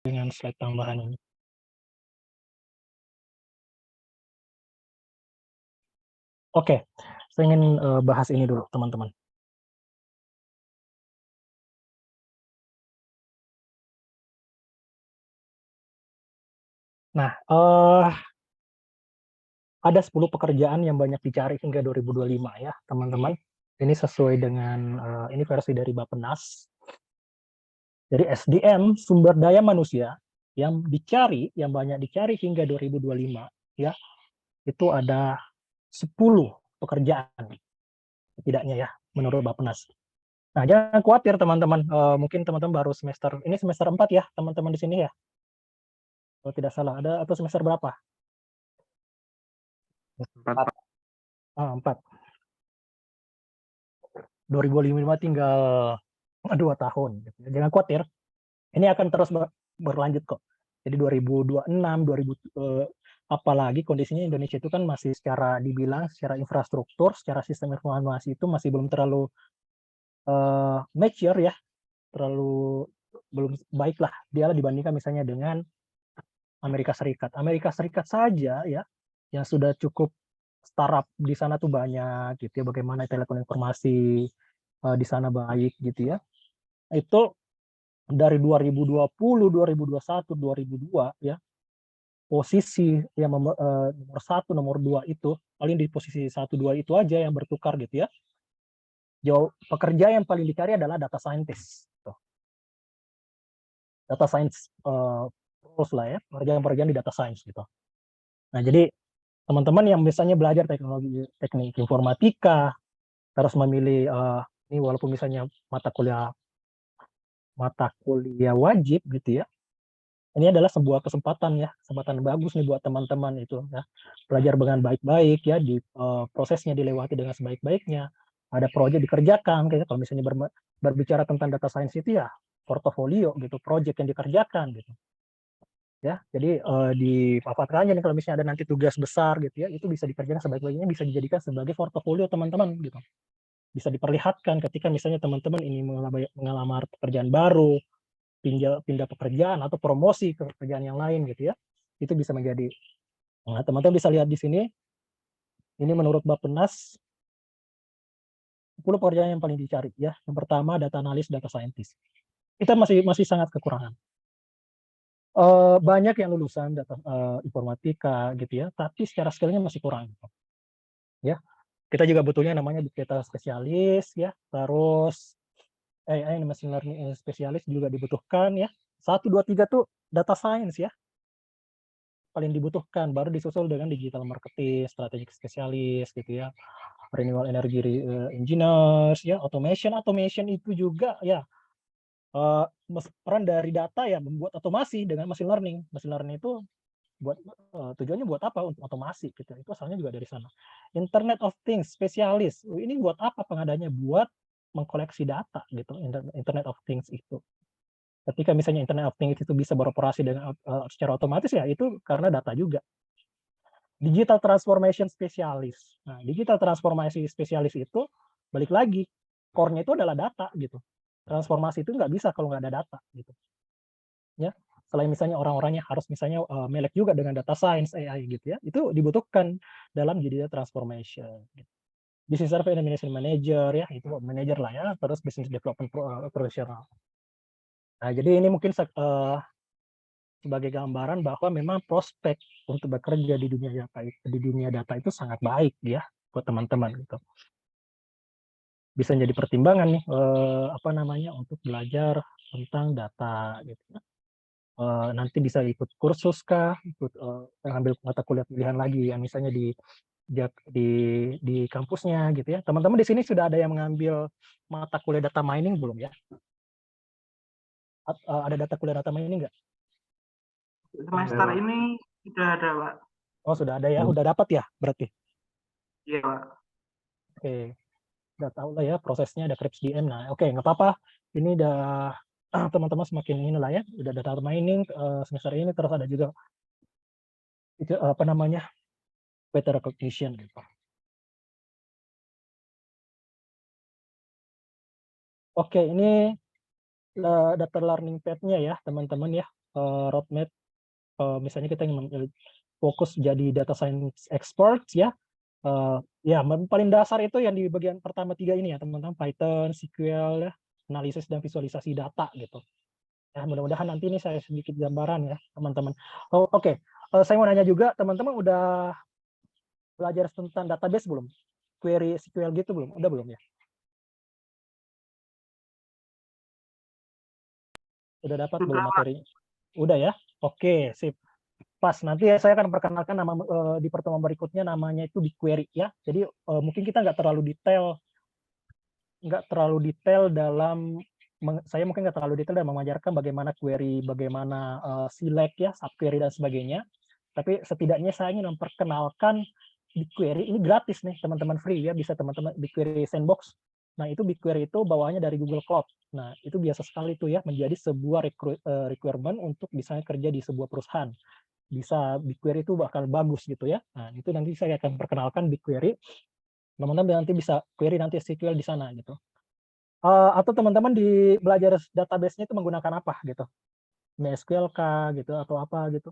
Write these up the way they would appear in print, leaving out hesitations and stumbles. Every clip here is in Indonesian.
dengan slide tambahan ini. Oke, saya ingin bahas ini dulu, teman-teman. Nah, ada 10 pekerjaan yang banyak dicari hingga 2025 ya, teman-teman. Ini sesuai dengan ini versi dari Bappenas. Dari SDM, sumber daya manusia yang banyak dicari hingga 2025 ya, itu ada 10 pekerjaan setidaknya ya, menurut Bappenas. Nah, jangan khawatir teman-teman, mungkin teman-teman baru ini semester 4 ya, teman-teman di sini ya? Kalau tidak salah, atau semester berapa? 4. 4. 2005 tinggal 2 tahun. Gitu. Jangan khawatir, ini akan terus berlanjut kok. Jadi 2026, apalagi kondisinya Indonesia itu kan masih dibilang secara infrastruktur, secara sistem informasi itu masih belum terlalu mature ya, terlalu belum baik lah dia dibandingkan misalnya dengan Amerika Serikat. Amerika Serikat saja ya, yang sudah cukup startup di sana tuh banyak gitu ya, bagaimana telepon informasi di sana baik gitu ya. Itu dari 2020, 2021, 2002 ya, posisi yang nomor 1, nomor 2 itu, paling di posisi 1, 2 itu aja yang bertukar gitu ya. Pekerja yang paling dicari adalah data scientist. Gitu. Data science terus lah ya, pekerjaan-pekerjaan di data science gitu. Nah, jadi teman-teman yang misalnya belajar teknik informatika, harus memilih ini walaupun misalnya mata kuliah wajib gitu ya. Ini adalah sebuah kesempatan bagus nih buat teman-teman itu ya. Belajar dengan baik-baik ya, prosesnya dilewati dengan sebaik-baiknya. Ada proyek dikerjakan, kayak kalau misalnya berbicara tentang data science itu ya portofolio gitu, proyek yang dikerjakan gitu. Ya, jadi dipaparkan aja nih kalau misalnya ada nanti tugas besar gitu ya, itu bisa dikerjakan sebaik-baiknya, bisa dijadikan sebagai portofolio teman-teman gitu. Bisa diperlihatkan ketika misalnya teman-teman ini mengalamar pekerjaan baru, pindah pekerjaan atau promosi ke pekerjaan yang lain gitu ya. Itu bisa menjadi. Nah, teman-teman bisa lihat di sini, ini menurut Bappenas 10 pekerjaan yang paling dicari ya. Yang pertama data analis, data scientist. Kita masih sangat kekurangan. Banyak yang lulusan data informatika gitu ya, tapi secara skillnya masih kurang. Gitu. Ya, kita juga butuhnya namanya big data spesialis ya, terus AI machine learning spesialis juga dibutuhkan ya. 1, 2, 3 tuh data science ya, paling dibutuhkan, baru disusul dengan digital marketing, strategic spesialis gitu ya, renewable energy engineers ya, automation itu juga ya, peran dari data ya membuat otomasi dengan machine learning. Machine learning itu buat tujuannya buat apa? Untuk otomasi gitu. Itu asalnya juga dari sana. Internet of Things spesialis. Ini buat apa pengadanya? Buat mengkoleksi data gitu. Internet of Things itu. Ketika misalnya Internet of Things itu bisa beroperasi dengan secara otomatis ya itu karena data juga. Digital transformation spesialis. Nah, digital transformasi spesialis itu balik lagi core-nya itu adalah data gitu. Transformasi itu nggak bisa kalau nggak ada data gitu. Ya, selain misalnya orang-orangnya harus misalnya melek juga dengan data science AI gitu ya, itu dibutuhkan dalam digital transformation. Gitu. Business Service Administration Manager ya, itu manager lah ya, terus Business Development Professional. Nah, jadi ini mungkin sebagai gambaran bahwa memang prospek untuk bekerja di dunia data itu sangat baik ya buat teman-teman gitu. Bisa jadi pertimbangan nih untuk belajar tentang data gitu. Nanti bisa ikut kursus kah, ikut ambil mata kuliah pilihan lagi yang misalnya di kampusnya gitu ya. Teman-teman di sini sudah ada yang mengambil mata kuliah data mining belum ya? Ada data kuliah data mining nggak? Semester ini sudah ada, Pak. Oh, sudah ada ya, udah dapat ya berarti? Iya, Pak. Oke, udah tahu lah ya prosesnya, ada Krebs DM. Nah, oke, nggak apa-apa. Ini udah teman-teman semakin inilah ya, udah data mining semester ini, terus ada juga itu pattern recognition gitu. Oke, ini data learning path-nya ya, teman-teman ya. roadmap, misalnya kita ingin fokus jadi data science expert ya. Ya, paling dasar itu yang di bagian pertama 3 ini ya, teman-teman, Python, SQL ya, analisis dan visualisasi data gitu. Ya, mudah-mudahan nanti ini saya sedikit gambaran ya, teman-teman. Oke. Saya mau nanya juga, teman-teman udah belajar tentang database belum? Query SQL gitu belum? Udah belum ya? Udah dapat belum Sudah, Pak. materinya? Udah ya? Oke, sip. Pas, nanti saya akan perkenalkan nama di pertemuan berikutnya, namanya itu BigQuery ya. Jadi mungkin kita nggak terlalu detail dalam saya mungkin nggak terlalu detail dan mengajarkan bagaimana query, bagaimana select ya, subquery dan sebagainya. Tapi setidaknya saya ingin memperkenalkan BigQuery ini gratis nih, teman-teman, free ya, bisa teman-teman BigQuery Sandbox. Nah, itu BigQuery itu bawaannya dari Google Cloud. Nah, itu biasa sekali tuh ya menjadi sebuah requirement untuk bisa kerja di sebuah perusahaan. Bisa BigQuery itu bakal bagus gitu ya. Nah, itu nanti saya akan perkenalkan BigQuery. Teman-teman nanti bisa query nanti SQL di sana gitu. Atau teman-teman di belajar database-nya itu menggunakan apa gitu? MySQL kah gitu atau apa gitu?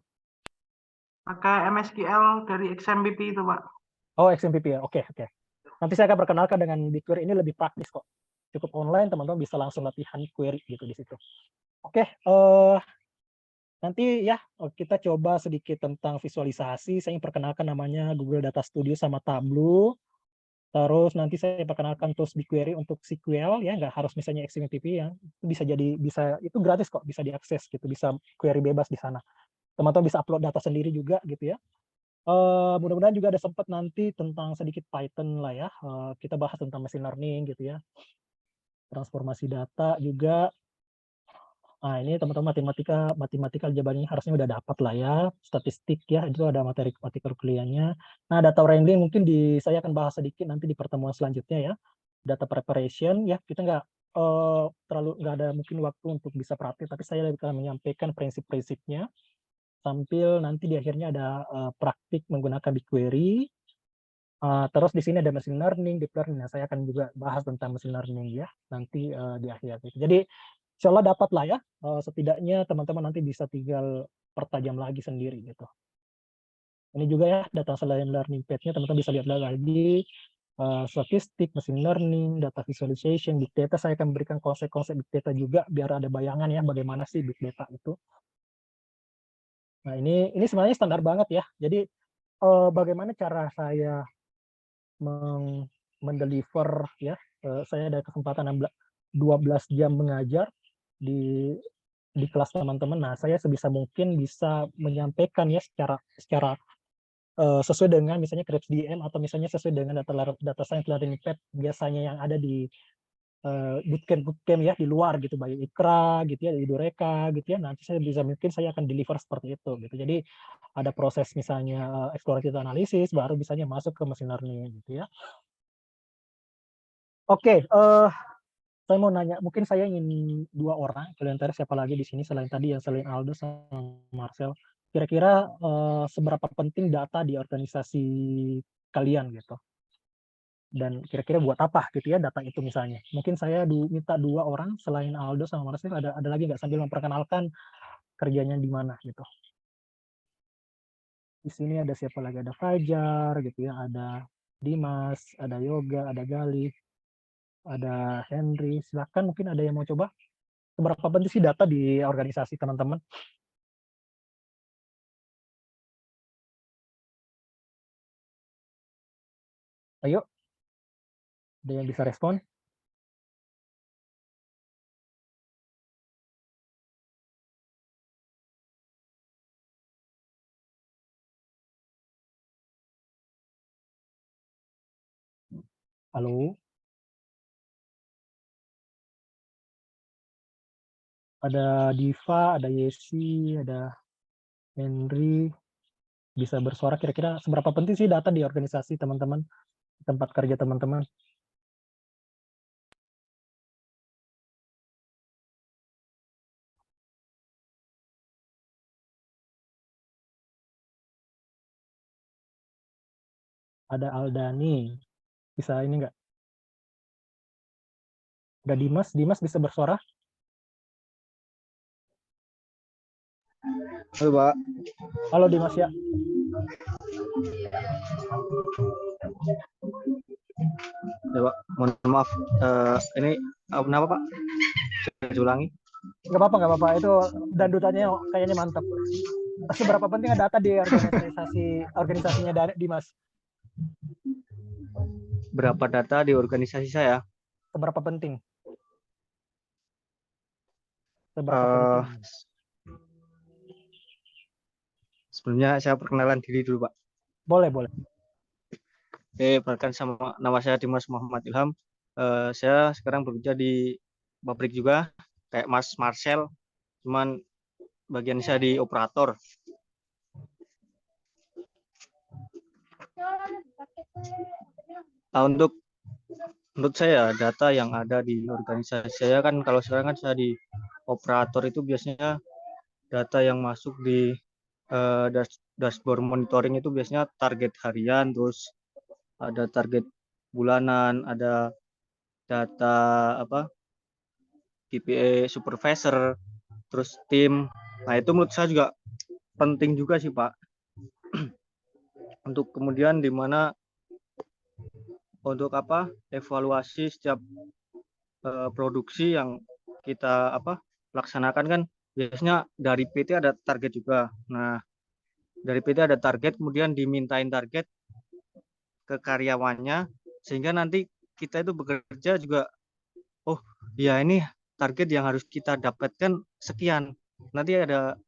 Pakai MSQL dari XMPP itu, Pak. Oh, XMPP ya. Oke, oke. Nanti saya akan perkenalkan dengan BigQuery, ini lebih praktis kok. Cukup online, teman-teman bisa langsung latihan query gitu di situ. Oke, nanti ya kita coba sedikit tentang visualisasi. Saya ingin perkenalkan namanya Google Data Studio sama Tableau. Terus nanti saya perkenalkan tools BigQuery untuk SQL ya, nggak harus misalnya XMPP ya. Itu bisa itu gratis kok, bisa diakses gitu, bisa query bebas di sana. Teman-teman bisa upload data sendiri juga gitu ya. Mudah-mudahan juga ada sempat nanti tentang sedikit Python lah ya. Kita bahas tentang machine learning gitu ya. Transformasi data juga. Nah, ini teman-teman matematika jawabannya harusnya udah dapat lah ya. Statistik ya, itu ada materi kuliahnya. Nah, data wrangling mungkin saya akan bahas sedikit nanti di pertemuan selanjutnya ya. Data preparation ya, kita nggak ada mungkin waktu untuk bisa praktik, tapi saya akan menyampaikan prinsip-prinsipnya sambil nanti di akhirnya ada praktik menggunakan BigQuery. Terus di sini ada machine learning, deep learning. Nah, saya akan juga bahas tentang machine learning ya nanti di akhir. Jadi insya Allah dapat lah ya. Setidaknya teman-teman nanti bisa tinggal pertajam lagi sendiri gitu. Ini juga ya data selain learning page-nya, teman-teman bisa lihat lagi statistik, machine learning, data visualization, big data. Saya akan berikan konsep-konsep big data juga biar ada bayangan ya bagaimana sih big data itu. Nah, ini sebenarnya standar banget ya. Jadi bagaimana cara saya mendeliver ya, saya ada kesempatan 12 jam mengajar di kelas teman-teman. Nah, saya sebisa mungkin bisa menyampaikan ya secara sesuai dengan misalnya Krebs DM atau misalnya sesuai dengan data science learning path biasanya yang ada di bootcamp ya di luar gitu, baik Ikra gitu ya, di Dureka gitu ya. Nanti saya bisa mungkin saya akan deliver seperti itu gitu. Jadi ada proses misalnya explorative analysis baru misalnya masuk ke machine learning gitu ya. Oke, saya mau nanya, mungkin saya ingin 2 orang, volunteer siapa lagi di sini selain tadi ya, selain Aldo sama Marcel. Kira-kira seberapa penting data di organisasi kalian gitu? Dan kira-kira buat apa gitu ya data itu misalnya? Mungkin saya minta 2 orang selain Aldo sama Marcel, ada lagi nggak sambil memperkenalkan kerjanya di mana gitu? Di sini ada siapa lagi? Ada Fajar gitu ya, ada Dimas, ada Yoga, ada Galih, ada Henry. Silakan mungkin ada yang mau coba? Seberapa penting sih data di organisasi teman-teman? Ayo, ada yang bisa respon? Halo, ada Diva, ada Yesi, ada Henry, bisa bersuara kira-kira seberapa penting sih data di organisasi teman-teman, tempat kerja teman-teman? Ada Aldani, bisa ini enggak? Ada Dimas bisa bersuara? Halo, Pak. Halo Dimas ya. Ya, Pak. Mohon maaf. Ini kenapa, Pak? Saya ulangi. Nggak apa-apa. Itu dandutannya kayaknya mantap. Seberapa penting data di organisasinya Dimas? Berapa data di organisasi saya? Seberapa penting? Eh, Sebelumnya saya perkenalan diri dulu, Pak. Boleh. Oke, perkenalkan nama saya Dimas Muhammad Ilham. Saya sekarang bekerja di pabrik juga, kayak Mas Marcel, cuman bagian saya di operator. Nah, untuk menurut saya data yang ada di organisasi saya kan, kalau sekarang kan saya di operator, itu biasanya data yang masuk di dashboard monitoring itu biasanya target harian, terus ada target bulanan, ada data KPI supervisor, terus tim. Nah, itu menurut saya juga penting juga sih, Pak. Untuk kemudian di mana untuk evaluasi setiap produksi yang kita laksanakan kan, biasanya dari PT ada target juga. Nah, dari PT ada target, kemudian dimintain target ke karyawannya, sehingga nanti kita itu bekerja juga, oh ya ini target yang harus kita dapatkan sekian. Nanti ada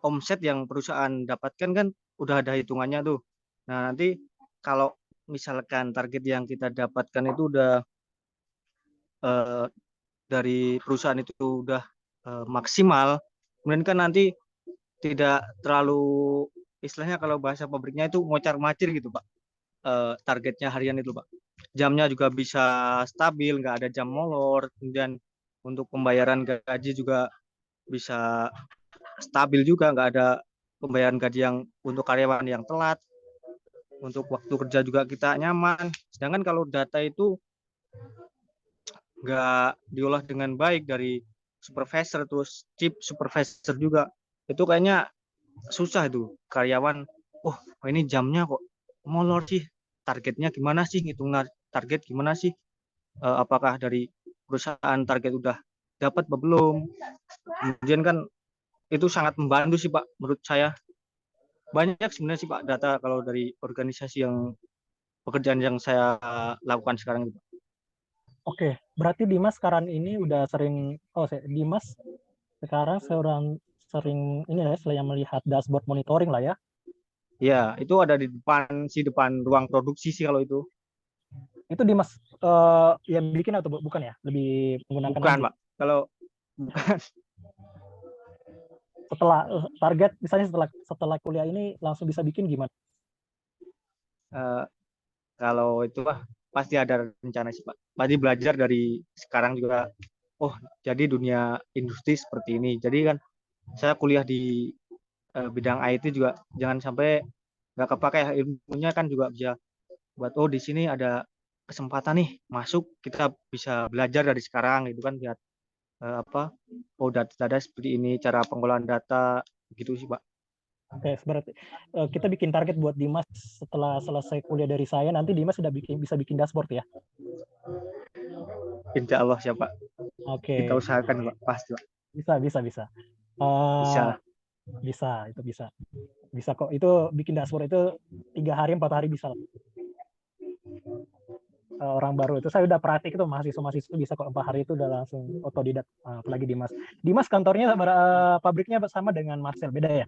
omset yang perusahaan dapatkan kan udah ada hitungannya tuh. Nah, nanti kalau misalkan target yang kita dapatkan itu udah dari perusahaan itu udah maksimal, kemudian kan nanti tidak terlalu, istilahnya kalau bahasa pabriknya itu mocar-macir gitu, Pak. Targetnya harian itu, Pak. Jamnya juga bisa stabil, nggak ada jam molor. Kemudian untuk pembayaran gaji juga bisa stabil juga, nggak ada pembayaran gaji yang untuk karyawan yang telat. Untuk waktu kerja juga kita nyaman. Sedangkan kalau data itu nggak diolah dengan baik dari supervisor, terus chief supervisor juga, itu kayaknya susah itu karyawan. Oh, ini jamnya kok molor sih, targetnya gimana sih, ngitung target gimana sih, apakah dari perusahaan target udah dapat atau belum. Kemudian kan itu sangat membantu sih, Pak, menurut saya. Banyak sebenarnya sih, Pak, data kalau dari organisasi yang pekerjaan yang saya lakukan sekarang itu. Oke, berarti Dimas sekarang ini udah sering, Dimas sekarang sering ini ya, selain melihat dashboard monitoring lah ya. Ya, itu ada di depan ruang produksi sih kalau itu. Itu Dimas yang bikin atau bukan ya? Lebih menggunakan Bukan, aja. Pak. Kalau bukan. Setelah target, misalnya setelah kuliah ini langsung bisa bikin gimana? Kalau itu pasti ada rencana sih, Pak. Pasti belajar dari sekarang juga. Oh, jadi dunia industri seperti ini. Jadi kan saya kuliah di bidang IT juga, jangan sampai nggak kepakai ilmunya, kan juga bisa buat, oh di sini ada kesempatan nih masuk, kita bisa belajar dari sekarang gitu kan, lihat oh data seperti ini, cara pengolahan data gitu sih, Pak. Oke, berarti kita bikin target buat Dimas setelah selesai kuliah dari saya, nanti Dimas sudah bisa bikin dashboard ya. Insya Allah siapa. Oke. Kita usahakan, Pak, pasti, Pak. Bisa. Bisa. Itu bisa kok. Itu bikin dashboard itu 3 hari 4 hari bisa. Orang baru itu saya udah praktik itu, mahasiswa bisa kok 4 hari itu udah langsung otodidak. Apalagi Dimas kantornya pabriknya sama dengan Marcel, beda ya?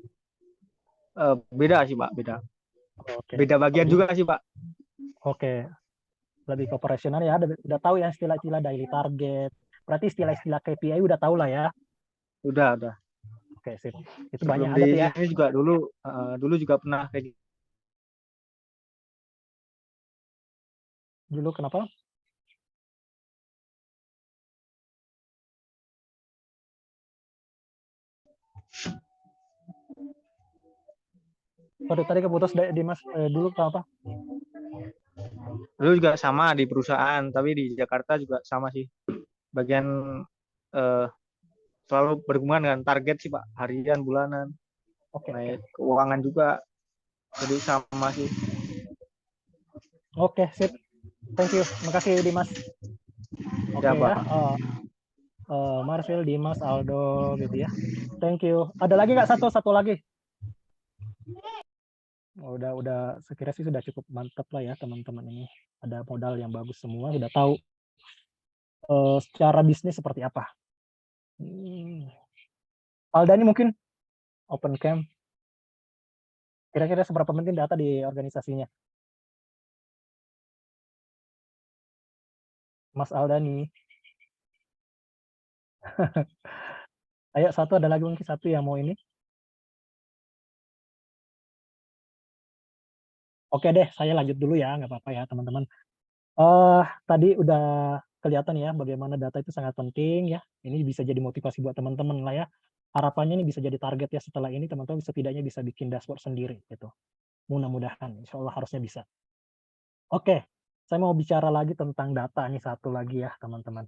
Beda sih, Pak, beda. Oke. Beda bagian juga sih, Pak. Oke, lebih ke operasional ya, udah tahu ya istilah-istilah daily target. Berarti istilah-istilah KPI udah tahu lah ya. Udah. Oke, sip. Itu Sebelum banyak ada tuh ya. Ini juga dulu juga pernah kayak gitu. Dulu kenapa? Tadi keputus Dimas, dulu apa? Dulu juga sama di perusahaan, tapi di Jakarta juga sama sih. Bagian selalu berhubungan dengan target sih, Pak, harian, bulanan. Oke, naik keuangan juga. Jadi sama sih. oke, sip. Thank you. Makasih Dimas. Oke Ya, ya. Pak. Marcel, Dimas, Aldo gitu ya. Thank you. Ada lagi nggak satu lagi? Udah sekira sih sudah cukup mantap lah ya teman-teman ini. Ada modal yang bagus semua, sudah tahu secara bisnis seperti apa. Alda ini mungkin open cam. Kira-kira seberapa penting data di organisasinya? Mas Alda nih. Ayo satu, ada lagi mungkin satu yang mau ini. Oke deh, saya lanjut dulu ya, nggak apa-apa ya teman-teman. Tadi udah kelihatan ya bagaimana data itu sangat penting ya. Ini bisa jadi motivasi buat teman-teman lah ya. Harapannya ini bisa jadi target ya setelah ini teman-teman setidaknya bisa bikin dashboard sendiri gitu. Mudah-mudahan, insya Allah harusnya bisa. Oke, saya mau bicara lagi tentang data nih satu lagi ya teman-teman.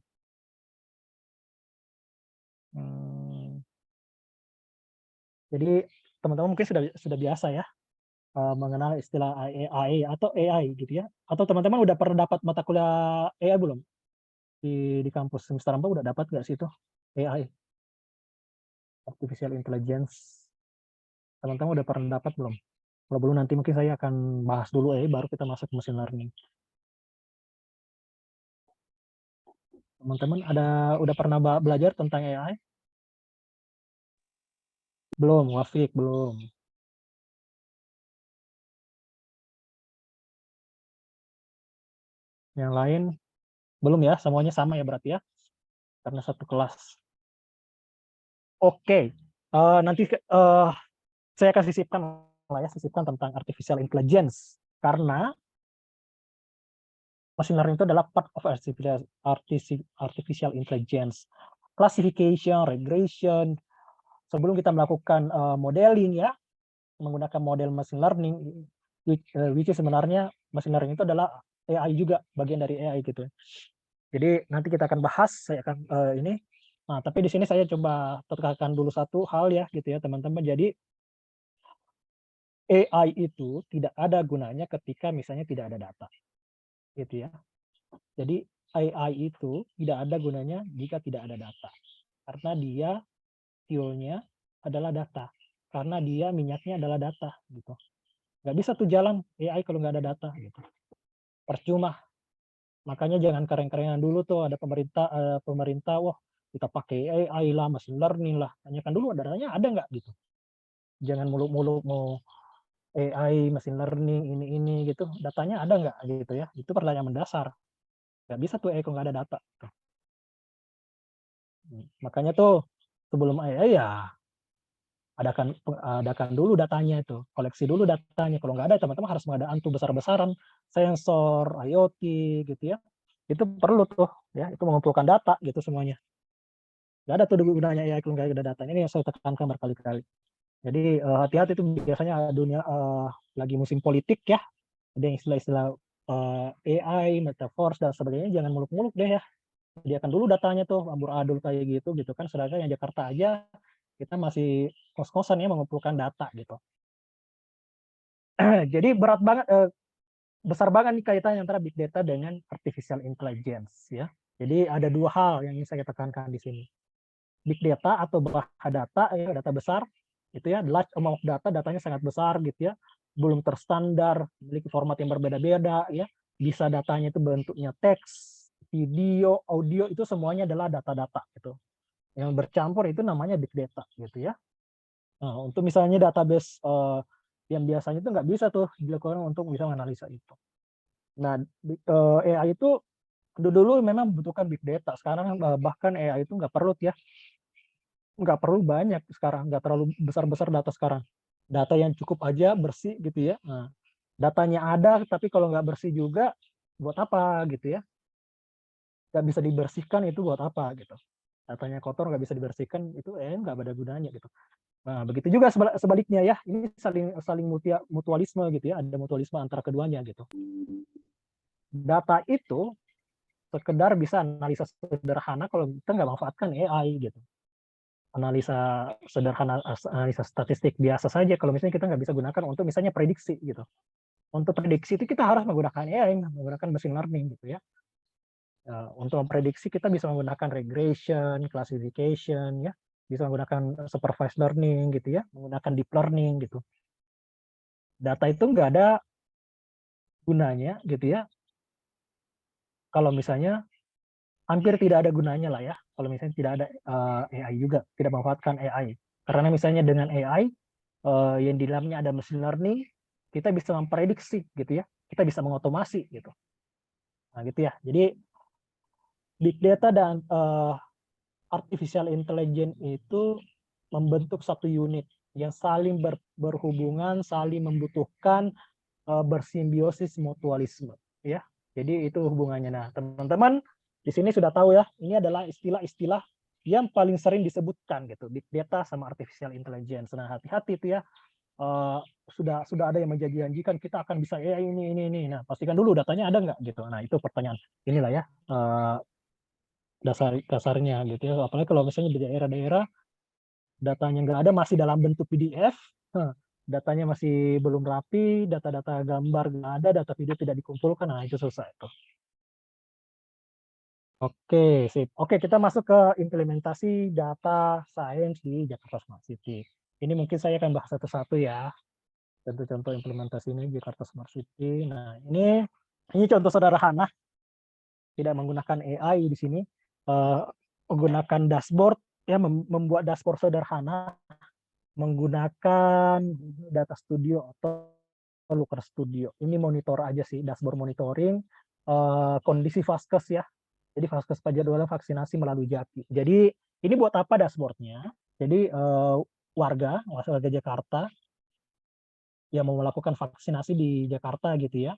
Jadi teman-teman mungkin sudah biasa ya mengenal istilah AI atau AI gitu ya. Atau teman-teman udah pernah dapat mata kuliah AI belum? Di kampus semester 4 udah dapat nggak sih itu AI, artificial intelligence? Teman-teman udah pernah dapat belum? Kalau belum nanti mungkin saya akan bahas dulu AI baru kita masuk ke machine learning. Teman-teman udah pernah belajar tentang AI? Belum, Wafik belum. Yang lain belum ya, semuanya sama ya berarti ya, karena satu kelas. Oke, nanti saya akan sisipkan lah ya, sisipkan tentang artificial intelligence karena machine learning itu adalah part of artificial intelligence, classification, regression. Sebelum kita melakukan modeling ya, menggunakan model machine learning, which is sebenarnya machine learning itu adalah AI juga, bagian dari AI gitu. Jadi nanti kita akan bahas, saya akan ini. Nah, tapi di sini saya coba tekankan dulu satu hal ya gitu ya teman-teman. Jadi AI itu tidak ada gunanya ketika misalnya tidak ada data, gitu ya. Jadi AI itu tidak ada gunanya jika tidak ada data, karena dia fuelnya adalah data, karena dia minyaknya adalah data, gitu. Nggak bisa tuh jalan AI kalau nggak ada data, gitu. Percuma. Makanya jangan keren-kerenan dulu tuh ada pemerintah, wah kita pakai AI lah, machine learning lah. Tanyakan dulu datanya ada nggak gitu. Jangan muluk-muluk mau AI, machine learning, ini gitu. Datanya ada nggak gitu ya. Itu pertanyaan mendasar. Nggak bisa tuh AI kalau nggak ada data. Makanya tuh sebelum AI ya adakan dulu datanya itu, koleksi dulu datanya. Kalau nggak ada, teman-teman harus mengadakan tuh besar-besaran sensor, IoT gitu ya. Itu perlu tuh ya, itu mengumpulkan data gitu semuanya. Nggak ada tuh gunanya AI kalau nggak ada datanya. Ini yang saya tekankan berkali-kali. Jadi hati-hati tuh biasanya dunia lagi musim politik ya, ada yang istilah-istilah AI, metaverse dan sebagainya, jangan muluk-muluk deh ya. Sediakan dulu datanya tuh, amburadul kayak gitu kan. Sedangkan yang Jakarta aja kita masih kos-kosan ya mengumpulkan data gitu. Jadi berat banget, besar banget nih kaitannya antara big data dengan artificial intelligence ya. Jadi ada dua hal yang ingin saya tekankan di sini. Big data atau data ya, data besar itu ya, large amount of data, datanya sangat besar gitu ya, belum terstandar, memiliki format yang berbeda-beda ya, bisa datanya itu bentuknya teks, video, audio, itu semuanya adalah data-data gitu. Yang bercampur itu namanya big data gitu ya. Nah, untuk misalnya database yang biasanya itu nggak bisa tuh dilakukan untuk bisa menganalisa itu. Nah, AI itu dulu memang membutuhkan big data. Sekarang bahkan AI itu nggak perlu ya, nggak perlu banyak sekarang, nggak terlalu besar-besar data sekarang. Data yang cukup aja bersih gitu ya. Nah, datanya ada, tapi kalau nggak bersih juga buat apa gitu ya? Nggak bisa dibersihkan itu buat apa gitu? Datanya kotor nggak bisa dibersihkan itu nggak ada gunanya gitu. Nah, begitu juga sebaliknya ya. Ini saling mutualisme gitu ya. Ada mutualisme antara keduanya gitu. Data itu sekedar bisa analisa sederhana kalau kita nggak manfaatkan AI gitu. analisa sederhana, analisa statistik biasa saja kalau misalnya kita nggak bisa gunakan untuk misalnya prediksi gitu. Untuk prediksi itu kita harus menggunakan AI, menggunakan machine learning gitu ya. Untuk memprediksi kita bisa menggunakan regression, classification ya, bisa menggunakan supervised learning gitu ya, menggunakan deep learning gitu. Data itu nggak ada gunanya gitu ya, kalau misalnya hampir tidak ada gunanya lah ya, kalau misalnya tidak ada AI juga, tidak memanfaatkan AI. Karena misalnya dengan AI yang di dalamnya ada machine learning, kita bisa memprediksi gitu ya, kita bisa mengotomasi gitu. Nah gitu ya, jadi big data dan artificial intelligence itu membentuk satu unit yang saling berhubungan, saling membutuhkan, bersimbiosis mutualisme ya. Jadi itu hubungannya. Nah, teman-teman di sini sudah tahu ya, ini adalah istilah-istilah yang paling sering disebutkan gitu, big data sama artificial intelligence. Nah, hati-hati itu ya. Sudah ada yang menjanjikan kita akan bisa ini. Nah, pastikan dulu datanya ada nggak gitu. Nah, itu pertanyaan inilah ya, dasarnya gitu ya. Apalagi kalau misalnya di daerah-daerah datanya nggak ada, masih dalam bentuk PDF, datanya masih belum rapi, data-data gambar nggak ada, data video tidak dikumpulkan, nah itu susah itu. Oke, sip. Oke, kita masuk ke implementasi data science di Jakarta Smart City. Ini mungkin saya akan bahas satu-satu ya. Contoh-contoh implementasi ini Jakarta Smart City. Nah, ini contoh sederhana, tidak menggunakan AI di sini, menggunakan dashboard ya, membuat dashboard sederhana menggunakan Data Studio atau Looker Studio. Ini monitor aja sih, dashboard monitoring kondisi vaskes ya. Jadi vaskes penjadwalan vaksinasi melalui Jaki. Jadi ini buat apa dashboardnya? Jadi warga Jakarta yang mau melakukan vaksinasi di Jakarta gitu ya,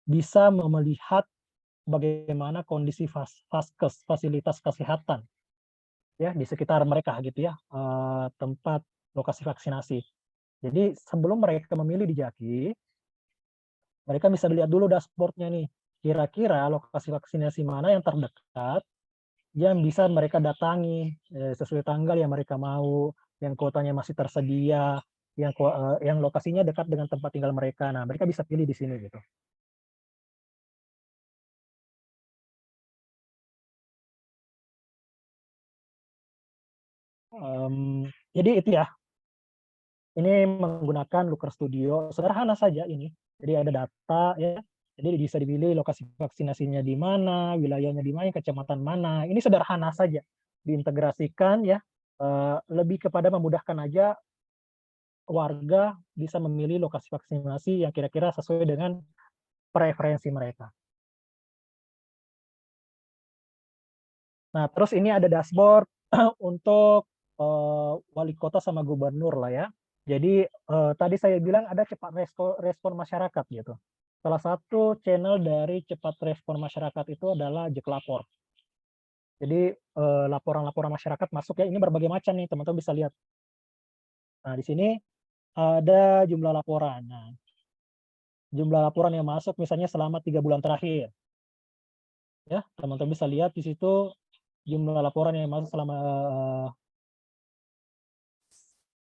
bisa melihat bagaimana kondisi vaskes, fasilitas kesehatan ya di sekitar mereka gitu ya, tempat lokasi vaksinasi. Jadi sebelum mereka memilih di Jaki, mereka bisa lihat dulu dashboard-nya nih, kira-kira lokasi vaksinasi mana yang terdekat yang bisa mereka datangi sesuai tanggal yang mereka mau, yang kuotanya masih tersedia, yang lokasinya dekat dengan tempat tinggal mereka. Nah, mereka bisa pilih di sini gitu. Jadi itu ya, ini menggunakan Looker Studio, sederhana saja ini. Jadi ada data ya, jadi bisa dipilih lokasi vaksinasinya di mana, wilayahnya di mana, kecamatan mana. Ini sederhana saja, diintegrasikan ya, lebih kepada memudahkan aja warga bisa memilih lokasi vaksinasi yang kira-kira sesuai dengan preferensi mereka. Nah, terus ini ada dashboard untuk wali kota sama gubernur lah ya. Jadi tadi saya bilang ada cepat respon masyarakat gitu. Salah satu channel dari cepat respon masyarakat itu adalah Jeklapor. Jadi laporan-laporan masyarakat masuk ya, ini berbagai macam nih teman-teman bisa lihat. Nah di sini ada jumlah laporan. Nah, jumlah laporan yang masuk misalnya selama 3 bulan terakhir. Ya, teman-teman bisa lihat di situ jumlah laporan yang masuk selama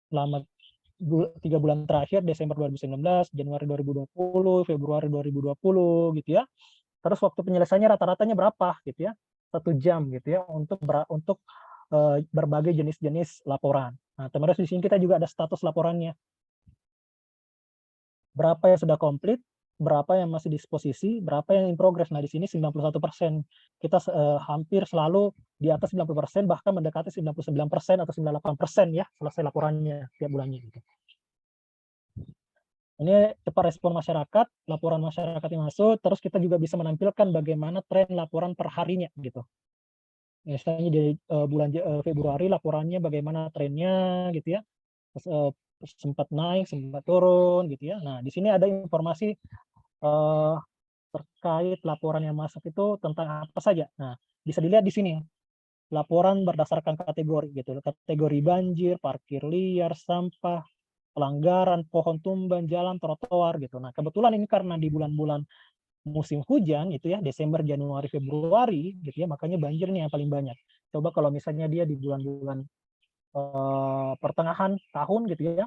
3 bulan terakhir, Desember 2019, Januari 2020, Februari 2020 gitu ya. Terus waktu penyelesaiannya rata-ratanya berapa gitu ya, 1 jam gitu ya untuk berbagai jenis-jenis laporan. Nah, teman-teman di sini kita juga ada status laporannya. Berapa yang sudah komplit, berapa yang masih disposisi, berapa yang in progress. Nah, di sini 91%. Kita hampir selalu di atas 90%, bahkan mendekati 99% atau 98% ya selesai laporannya tiap bulannya gitu. Ini cepat respon masyarakat, laporan masyarakat yang masuk, terus kita juga bisa menampilkan bagaimana tren laporan per harinya gitu. Misalnya di bulan Februari laporannya bagaimana trennya gitu ya, sempat naik, sempat turun gitu ya. Nah, di sini ada informasi terkait laporan yang masuk itu tentang apa saja. Nah, bisa dilihat di sini laporan berdasarkan kategori gitu, kategori banjir, parkir liar, sampah, pelanggaran, pohon tumbang, jalan, trotoar gitu. Nah, kebetulan ini karena di bulan-bulan musim hujan itu ya, Desember, Januari, Februari gitu ya, makanya banjir nih yang paling banyak. Coba kalau misalnya dia di bulan-bulan pertengahan tahun gitu ya,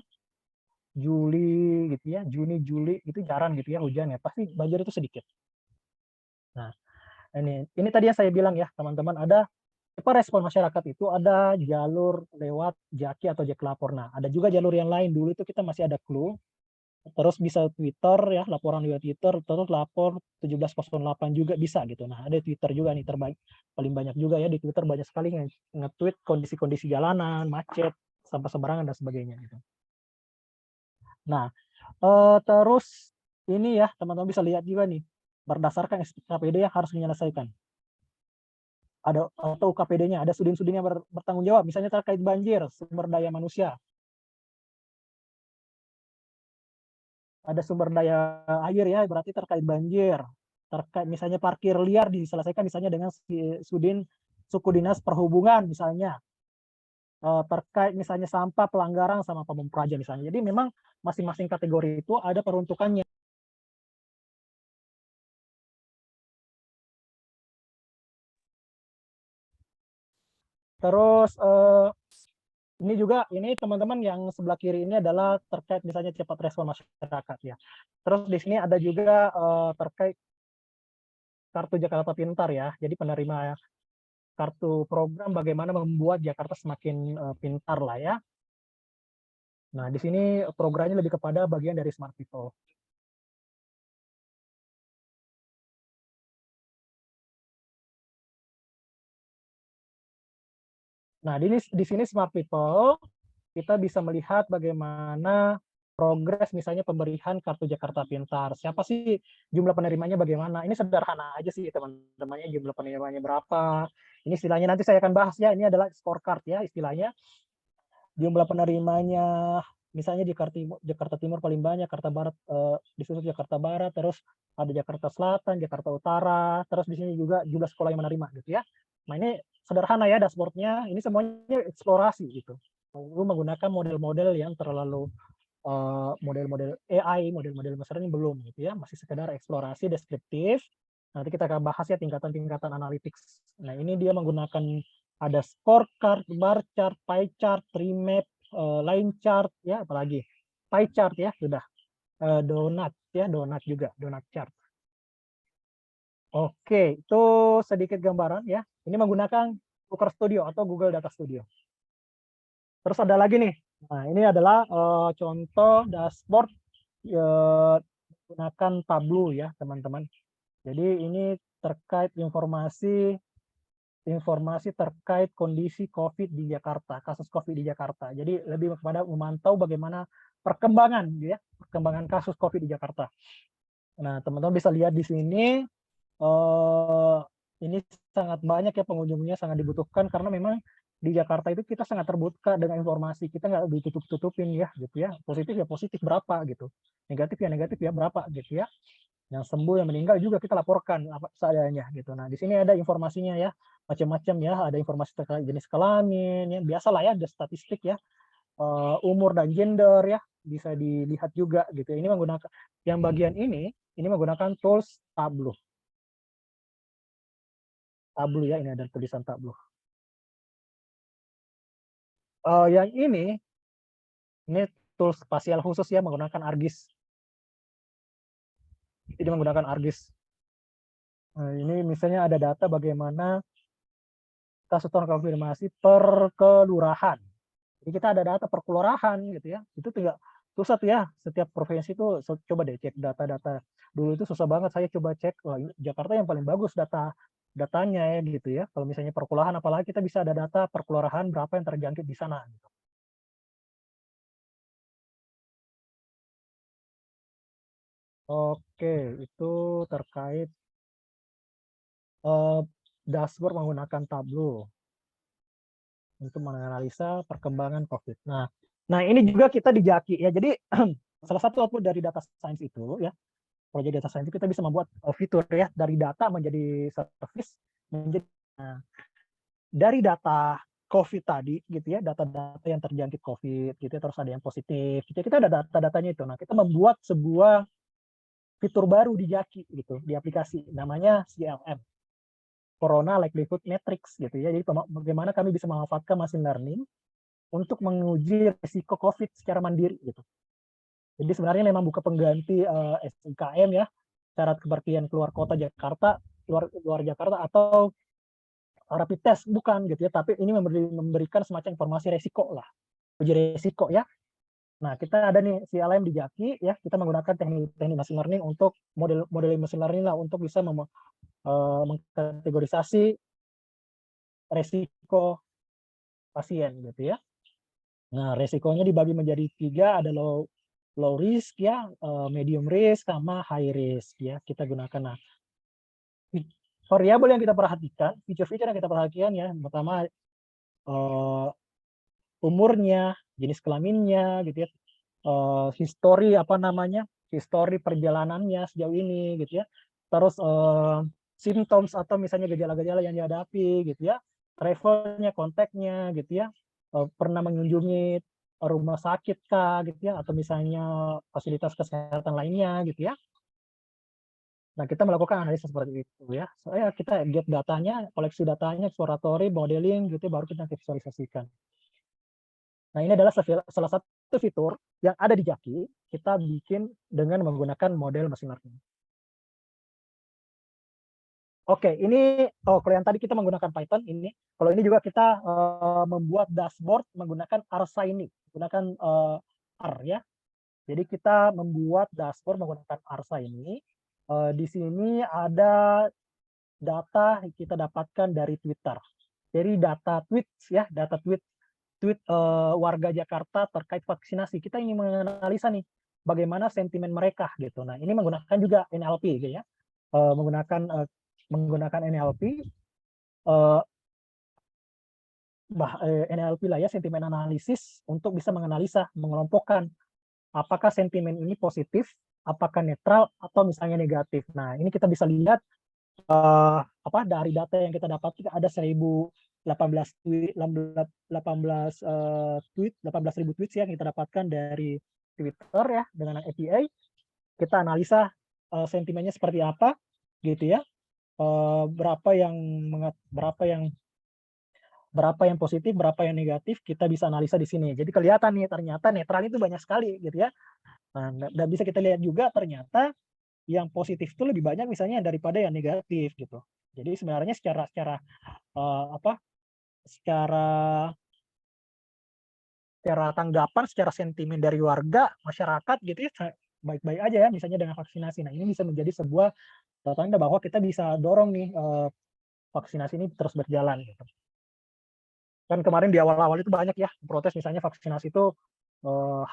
Juli gitu ya, Juni, Juli itu jarang gitu ya hujan ya, pasti banjir itu sedikit. Nah, ini tadi yang saya bilang ya teman-teman, ada apa respon masyarakat itu ada jalur lewat Jaki atau Jak Lapor. Nah, ada juga jalur yang lain, dulu itu kita masih ada clue, terus bisa Twitter ya, laporan lewat Twitter, terus lapor 1708 juga bisa gitu. Nah, ada Twitter juga nih terbaik, paling banyak juga ya di Twitter, banyak sekali nge-tweet kondisi-kondisi jalanan, macet, sampah sembarangan dan sebagainya gitu. Nah, terus ini ya teman-teman bisa lihat juga nih, berdasarkan SKPD yang harus menyelesaikan. Ada atau UKPD-nya, ada sudin-sudin yang bertanggung jawab, misalnya terkait banjir, sumber daya manusia, ada sumber daya air ya, berarti terkait banjir, terkait misalnya parkir liar diselesaikan misalnya dengan sudin suku dinas perhubungan misalnya, terkait misalnya sampah pelanggaran sama Pamong Praja misalnya. Jadi memang masing-masing kategori itu ada peruntukannya. Terus ini juga, ini teman-teman yang sebelah kiri ini adalah terkait misalnya cepat respon masyarakat ya. Terus di sini ada juga terkait kartu Jakarta Pintar ya. Jadi penerima kartu program bagaimana membuat Jakarta semakin pintar lah ya. Nah, di sini programnya lebih kepada bagian dari Smart People. Nah, di sini Smart People kita bisa melihat bagaimana progres misalnya pemberian kartu Jakarta Pintar. Siapa sih jumlah penerimanya bagaimana? Ini sederhana aja sih teman-temannya, jumlah penerimanya berapa. Ini istilahnya nanti saya akan bahas ya, ini adalah scorecard ya istilahnya. Jumlah penerimanya misalnya di Jakarta Timur paling banyak, Jakarta Barat disusul Jakarta Barat, terus ada Jakarta Selatan, Jakarta Utara, terus di sini juga jumlah sekolah yang menerima gitu ya. Nah, ini sederhana ya dashboardnya, ini semuanya eksplorasi gitu. Lu menggunakan model-model yang terlalu model-model AI, model-model besar ini belum gitu ya, masih sekedar eksplorasi deskriptif. Nanti kita akan bahas ya tingkatan-tingkatan analytics. Nah, ini dia menggunakan ada scorecard, bar chart, pie chart, tree map, line chart ya, apalagi pie chart ya sudah, donut ya, donut juga, donut chart. Oke, itu sedikit gambaran ya. Ini menggunakan Looker Studio atau Google Data Studio. Terus ada lagi nih. Nah, ini adalah contoh dashboard menggunakan Tableau ya, teman-teman. Jadi ini terkait informasi terkait kondisi COVID di Jakarta, kasus COVID di Jakarta. Jadi lebih kepada memantau bagaimana perkembangan ya, perkembangan kasus COVID di Jakarta. Nah, teman-teman bisa lihat di sini ini sangat banyak ya pengunjungnya, sangat dibutuhkan karena memang di Jakarta itu kita sangat terbuka dengan informasi, kita nggak ditutup-tutupin ya gitu ya, positif berapa gitu, negatif ya berapa gitu ya, yang sembuh yang meninggal juga kita laporkan apa seadanya gitu. Nah, di sini ada informasinya ya, macam-macam ya, ada informasi terkait jenis kelamin ya, biasalah ya, ada statistik ya, umur dan gender ya, bisa dilihat juga gitu. Ini menggunakan yang bagian ini menggunakan tools Tableau. Tableau ya, ini ada tulisan Tableau. Yang ini tools spasial khusus ya, menggunakan ArcGIS. Jadi menggunakan ArcGIS. Nah, ini misalnya ada data bagaimana kasus terkonfirmasi per kelurahan. Jadi kita ada data per kelurahan gitu ya. Itu tidak susah tuh ya. Setiap provinsi itu coba deh cek data-data. Dulu itu susah banget saya coba cek. Wah, Jakarta yang paling bagus datanya ya gitu ya. Kalau misalnya per kelurahan, apalagi kita bisa ada data per kelurahan berapa yang terjangkit di sana. Gitu. Oke, itu terkait dashboard menggunakan Tableau untuk menganalisa perkembangan COVID. Nah ini juga kita di Jaki ya. Jadi salah satu output dari data science itu ya, proyek data science itu kita bisa membuat fitur ya, dari data menjadi service, menjadi dari data COVID tadi gitu ya, data-data yang terjangkit COVID gitu ya, terus ada yang positif. Kita ada data-datanya itu. Nah, kita membuat sebuah fitur baru di Jaki gitu, di aplikasi namanya CLM. Corona Likelihood Matrix gitu ya. Jadi bagaimana kami bisa memanfaatkan machine learning untuk menguji risiko COVID secara mandiri gitu. Jadi sebenarnya memang bukan pengganti SIKM ya, syarat kepergian keluar kota Jakarta, luar Jakarta atau rapid test bukan gitu ya, tapi ini memberikan semacam informasi resiko lah, uji resiko ya. Nah, kita ada nih CLM di Jaki ya, kita menggunakan teknik machine learning untuk model machine learning lah untuk bisa mengkategorisasi resiko pasien gitu ya. Nah, resikonya dibagi menjadi 3, ada low risk ya, medium risk sama high risk ya. Kita gunakan. Nah, variabel yang kita perhatikan, fitur-fitur yang kita perhatikan ya, pertama umurnya, jenis kelaminnya gitu ya, histori histori perjalanannya sejauh ini gitu ya. Terus symptoms atau misalnya gejala-gejala yang dihadapi gitu ya, travelnya, kontaknya gitu ya, pernah mengunjungi rumah sakit kah gitu ya, atau misalnya fasilitas kesehatan lainnya gitu ya. Nah, kita melakukan analisis seperti itu ya. Soalnya kita get datanya, koleksi datanya, exploratory, modeling gitu, baru kita visualisasikan. Nah, ini adalah salah satu fitur yang ada di Jaki, kita bikin dengan menggunakan model machine learning. Oke, ini kalau yang tadi kita menggunakan Python ini, kalau ini juga kita membuat dashboard menggunakan Arshiny, menggunakan R ya. Jadi kita membuat dashboard menggunakan Arshiny. Di sini ada data yang kita dapatkan dari Twitter. Jadi data tweets ya, data tweet warga Jakarta terkait vaksinasi. Kita ingin menganalisa nih bagaimana sentimen mereka gitu. Nah, ini menggunakan juga NLP gitu ya. Menggunakan NLP NLP lah ya, sentimen analisis untuk bisa menganalisa, mengelompokkan apakah sentimen ini positif, apakah netral atau misalnya negatif. Nah, ini kita bisa lihat dari data yang kita dapat ada 18 tweet, 18.000 tweets yang kita dapatkan dari Twitter ya dengan API. Kita analisa sentimennya seperti apa gitu ya. Berapa yang positif, berapa yang negatif, kita bisa analisa di sini. Jadi kelihatan nih ternyata netral itu banyak sekali gitu ya. Nah, dan bisa kita lihat juga ternyata yang positif itu lebih banyak misalnya daripada yang negatif gitu. Jadi sebenarnya secara tanggapan, secara sentimen dari warga, masyarakat gitu ya, baik-baik aja ya misalnya dengan vaksinasi. Nah, ini bisa menjadi sebuah tanda bahwa kita bisa dorong nih vaksinasi ini terus berjalan gitu. Kan kemarin di awal-awal itu banyak ya protes misalnya vaksinasi itu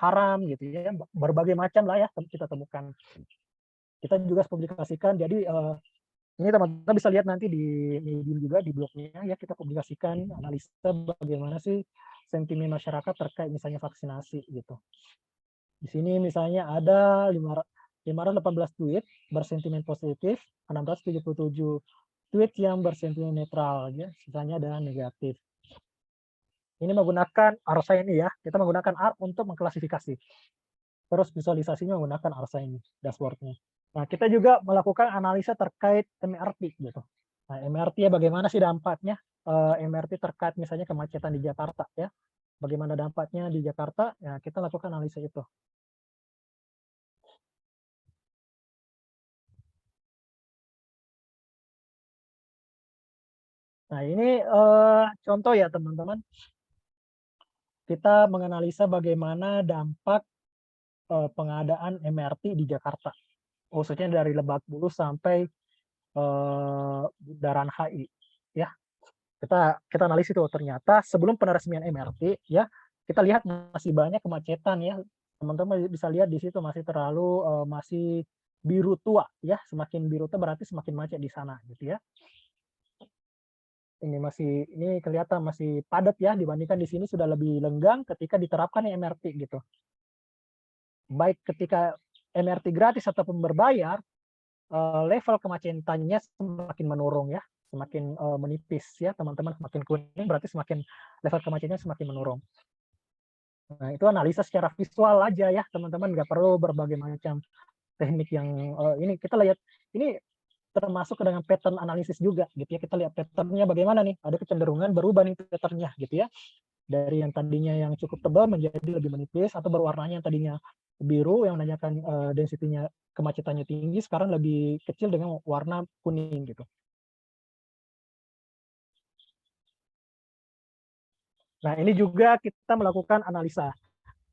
haram gitu ya, berbagai macam lah ya kita temukan. Kita juga publikasikan, jadi ini teman-teman bisa lihat nanti di Medium juga di blognya ya, kita publikasikan analisa bagaimana sih sentimen masyarakat terkait misalnya vaksinasi gitu. Di sini misalnya ada 518 tweet bersentimen positif, 677 tweet yang bersentimen netral ya, sisanya ada negatif. Ini menggunakan Arshiny ya, kita menggunakan R untuk mengklasifikasi. Terus visualisasinya menggunakan Arshiny dashboard-nya. Nah, kita juga melakukan analisa terkait MRT gitu. Nah, MRT ya bagaimana sih dampaknya MRT terkait misalnya kemacetan di Jakarta ya. Bagaimana dampaknya di Jakarta? Ya, kita lakukan analisa itu. Nah, ini contoh ya teman-teman. Kita menganalisa bagaimana dampak pengadaan MRT di Jakarta. Khususnya dari Lebak Bulus sampai Bundaran HI ya. Kita analisis itu ternyata sebelum peresmian MRT ya, kita lihat masih banyak kemacetan ya. Teman-teman bisa lihat di situ masih masih biru tua ya, semakin biru tua berarti semakin macet di sana gitu ya. Ini kelihatan masih padat ya, dibandingkan di sini sudah lebih lenggang ketika diterapkan MRT gitu. Baik ketika MRT gratis ataupun berbayar, level kemacetannya semakin menurun ya, semakin menipis ya teman-teman, semakin kuning berarti semakin level kemacetannya semakin menurun. Nah, itu analisa secara visual aja ya teman-teman, nggak perlu berbagai macam teknik yang ini kita lihat ini termasuk dengan pattern analisis juga gitu ya, kita lihat patternnya bagaimana nih, ada kecenderungan berubah nih patternnya gitu ya. dari yang tadinya yang cukup tebal menjadi lebih menipis, atau berwarnanya yang tadinya biru yang menandakan density-nya kemacetannya tinggi sekarang lebih kecil dengan warna kuning gitu. Nah, ini juga kita melakukan analisa.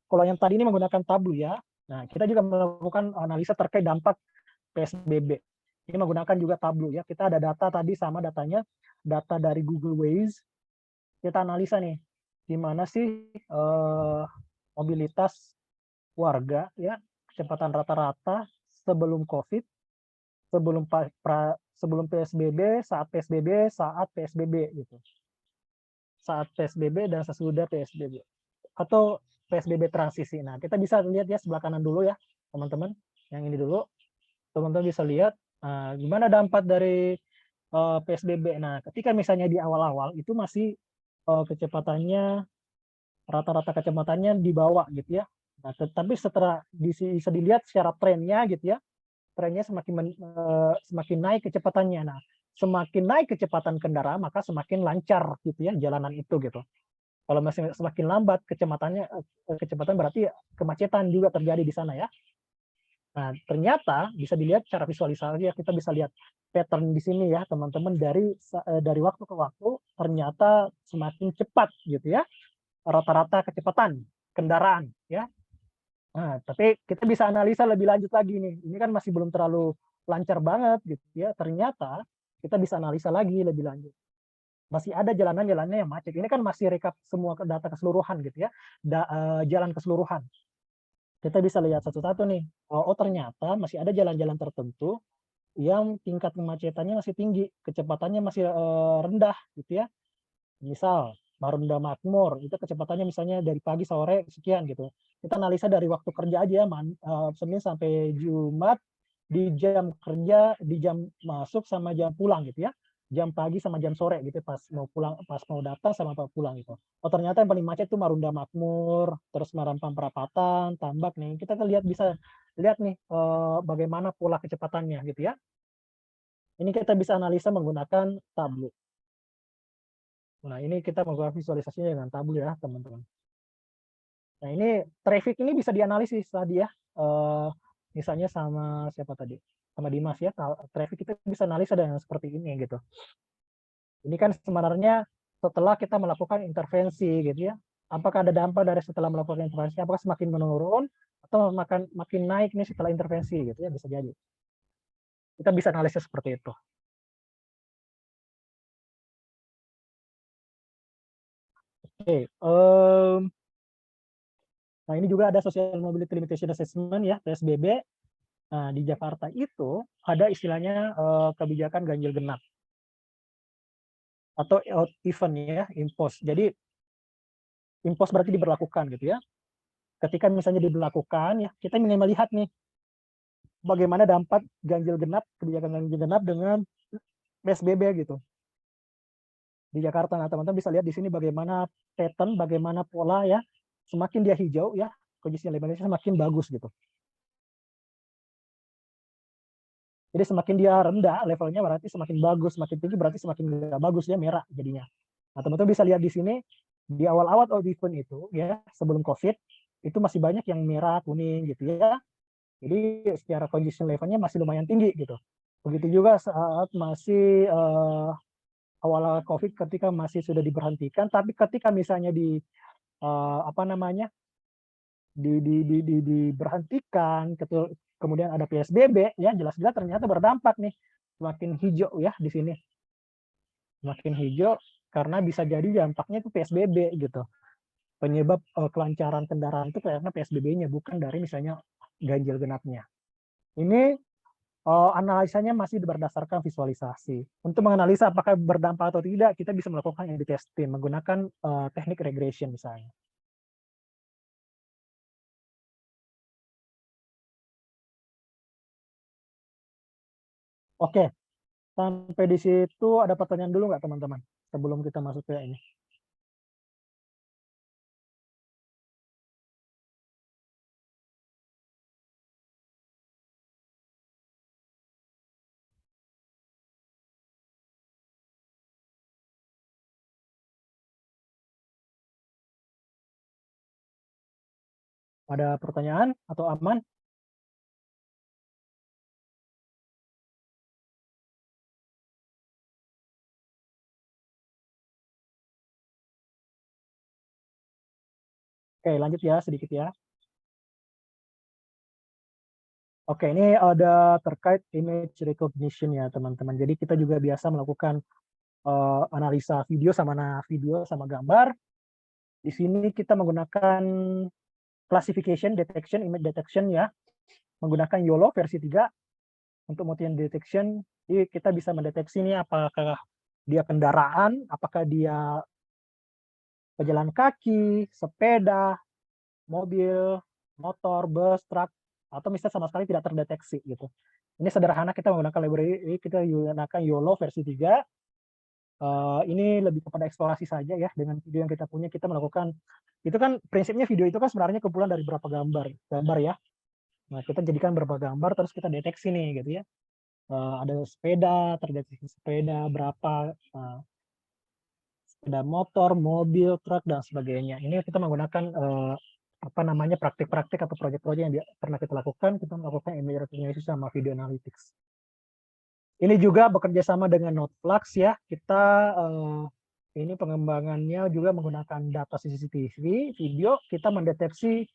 Kalau yang tadi ini menggunakan Tableau ya. Nah, kita juga melakukan analisa terkait dampak PSBB. Ini menggunakan juga Tableau ya. Kita ada data tadi sama datanya, data dari Google Waze. Kita analisa nih, gimana sih mobilitas warga ya, kecepatan rata-rata sebelum COVID, sebelum PSBB, saat PSBB, saat PSBB gitu. Saat PSBB dan sesudah PSBB. Atau PSBB transisi. Nah, kita bisa lihat ya sebelah kanan dulu ya, teman-teman. Yang ini dulu. Teman-teman bisa lihat gimana dampak dari PSBB. Nah, ketika misalnya di awal-awal itu masih kecepatannya, rata-rata kecepatannya di bawah gitu ya. Nah, tetapi setelah bisa dilihat secara trennya gitu ya, trennya semakin naik kecepatannya. Nah, semakin naik kecepatan kendaraan maka semakin lancar gitu ya jalanan itu gitu. Kalau masih semakin lambat kecepatan berarti kemacetan juga terjadi di sana ya. Nah, ternyata bisa dilihat secara visualisasi ya, kita bisa lihat pattern di sini ya, teman-teman, dari waktu ke waktu ternyata semakin cepat gitu ya, rata-rata kecepatan kendaraan ya. Nah, tapi kita bisa analisa lebih lanjut lagi nih. Ini kan masih belum terlalu lancar banget gitu ya. Ternyata kita bisa analisa lagi lebih lanjut. Masih ada jalan-jalannya yang macet. Ini kan masih rekap semua data keseluruhan gitu ya. Jalan keseluruhan. Kita bisa lihat satu-satu nih. Oh, ternyata masih ada jalan-jalan tertentu yang tingkat kemacetannya masih tinggi, kecepatannya masih rendah gitu ya. Misal Marunda Makmur itu kecepatannya misalnya dari pagi sore sekian gitu. Kita analisa dari waktu kerja aja, Senin sampai Jumat, di jam kerja, di jam masuk sama jam pulang gitu ya. Jam pagi sama jam sore gitu pas mau pulang, pas mau datang sama pas pulang gitu. Oh, ternyata yang paling macet itu Marunda Makmur, terus Marampang Perapatan, Tambak nih. Kita bisa lihat nih bagaimana pola kecepatannya gitu ya. Ini kita bisa analisa menggunakan Tableau. Nah, ini kita melakukan visualisasinya dengan Tableau ya, teman-teman. Nah, ini traffic ini bisa dianalisis tadi ya. Misalnya sama siapa tadi? Sama Dimas ya. Traffic kita bisa analisa dengan seperti ini gitu. Ini kan sebenarnya setelah kita melakukan intervensi gitu ya. Apakah ada dampak dari setelah melakukan intervensi? Apakah semakin menurun atau makin naik nih setelah intervensi gitu ya, bisa jadi. Kita bisa analisis seperti itu. Oke, nah ini juga ada Social Mobility Limitation Assessment ya, PSBB. Nah, di Jakarta itu ada istilahnya kebijakan ganjil genap atau out event ya, impos. Jadi impos berarti diberlakukan gitu ya. Ketika misalnya diberlakukan ya, kita ingin melihat nih bagaimana dampak ganjil genap, kebijakan ganjil genap dengan PSBB gitu di Jakarta. Nah, teman-teman bisa lihat di sini bagaimana pattern, bagaimana pola ya. Semakin dia hijau ya, kondisi levelnya semakin bagus gitu. Jadi semakin dia rendah levelnya berarti semakin bagus, semakin tinggi berarti semakin nggak bagus ya, merah jadinya. Nah, teman-teman bisa lihat di sini di awal-awal event itu ya, sebelum COVID itu masih banyak yang merah, kuning gitu ya. Jadi secara congestion levelnya masih lumayan tinggi gitu. Begitu juga saat masih awal COVID ketika masih sudah diberhentikan, tapi ketika misalnya apa namanya diberhentikan, kemudian ada PSBB ya, jelas-jelas ternyata berdampak nih, semakin hijau ya di sini, semakin hijau karena bisa jadi dampaknya itu PSBB gitu. Penyebab kelancaran kendaraan itu karena PSBB-nya, bukan dari misalnya ganjil genapnya. Ini analisanya masih berdasarkan visualisasi. Untuk menganalisa apakah berdampak atau tidak, kita bisa melakukan A/B testing menggunakan teknik regression misalnya. Oke, sampai di situ ada pertanyaan dulu nggak teman-teman? Sebelum kita masuk ke ini. Ada pertanyaan atau aman? Oke, lanjut ya sedikit ya. Oke, ini ada terkait image recognition ya teman-teman. Jadi kita juga biasa melakukan analisa video sama gambar. Di sini kita menggunakan classification, detection, image detection ya. Menggunakan YOLO versi 3 untuk motion detection. Jadi kita bisa mendeteksi ini apakah dia kendaraan, apakah dia pejalan kaki, sepeda, mobil, motor, bus, truk, atau misalnya sama sekali tidak terdeteksi gitu. Ini sederhana, kita menggunakan library, kita menggunakan YOLO versi 3. Ini lebih kepada eksplorasi saja ya, dengan video yang kita punya, kita melakukan, itu kan prinsipnya video itu kan sebenarnya kumpulan dari berapa gambar ya. Nah, kita jadikan berapa gambar, terus kita deteksi nih gitu ya. Ada sepeda, terdeteksi sepeda, berapa, sepeda motor, mobil, truk, dan sebagainya. Ini kita menggunakan praktik-praktik atau proyek-proyek yang pernah kita lakukan. Kita melakukan image recognition sama video analytics. Ini juga bekerja sama dengan Noteflux ya. Kita ini pengembangannya juga menggunakan data CCTV, video. Kita mendeteksi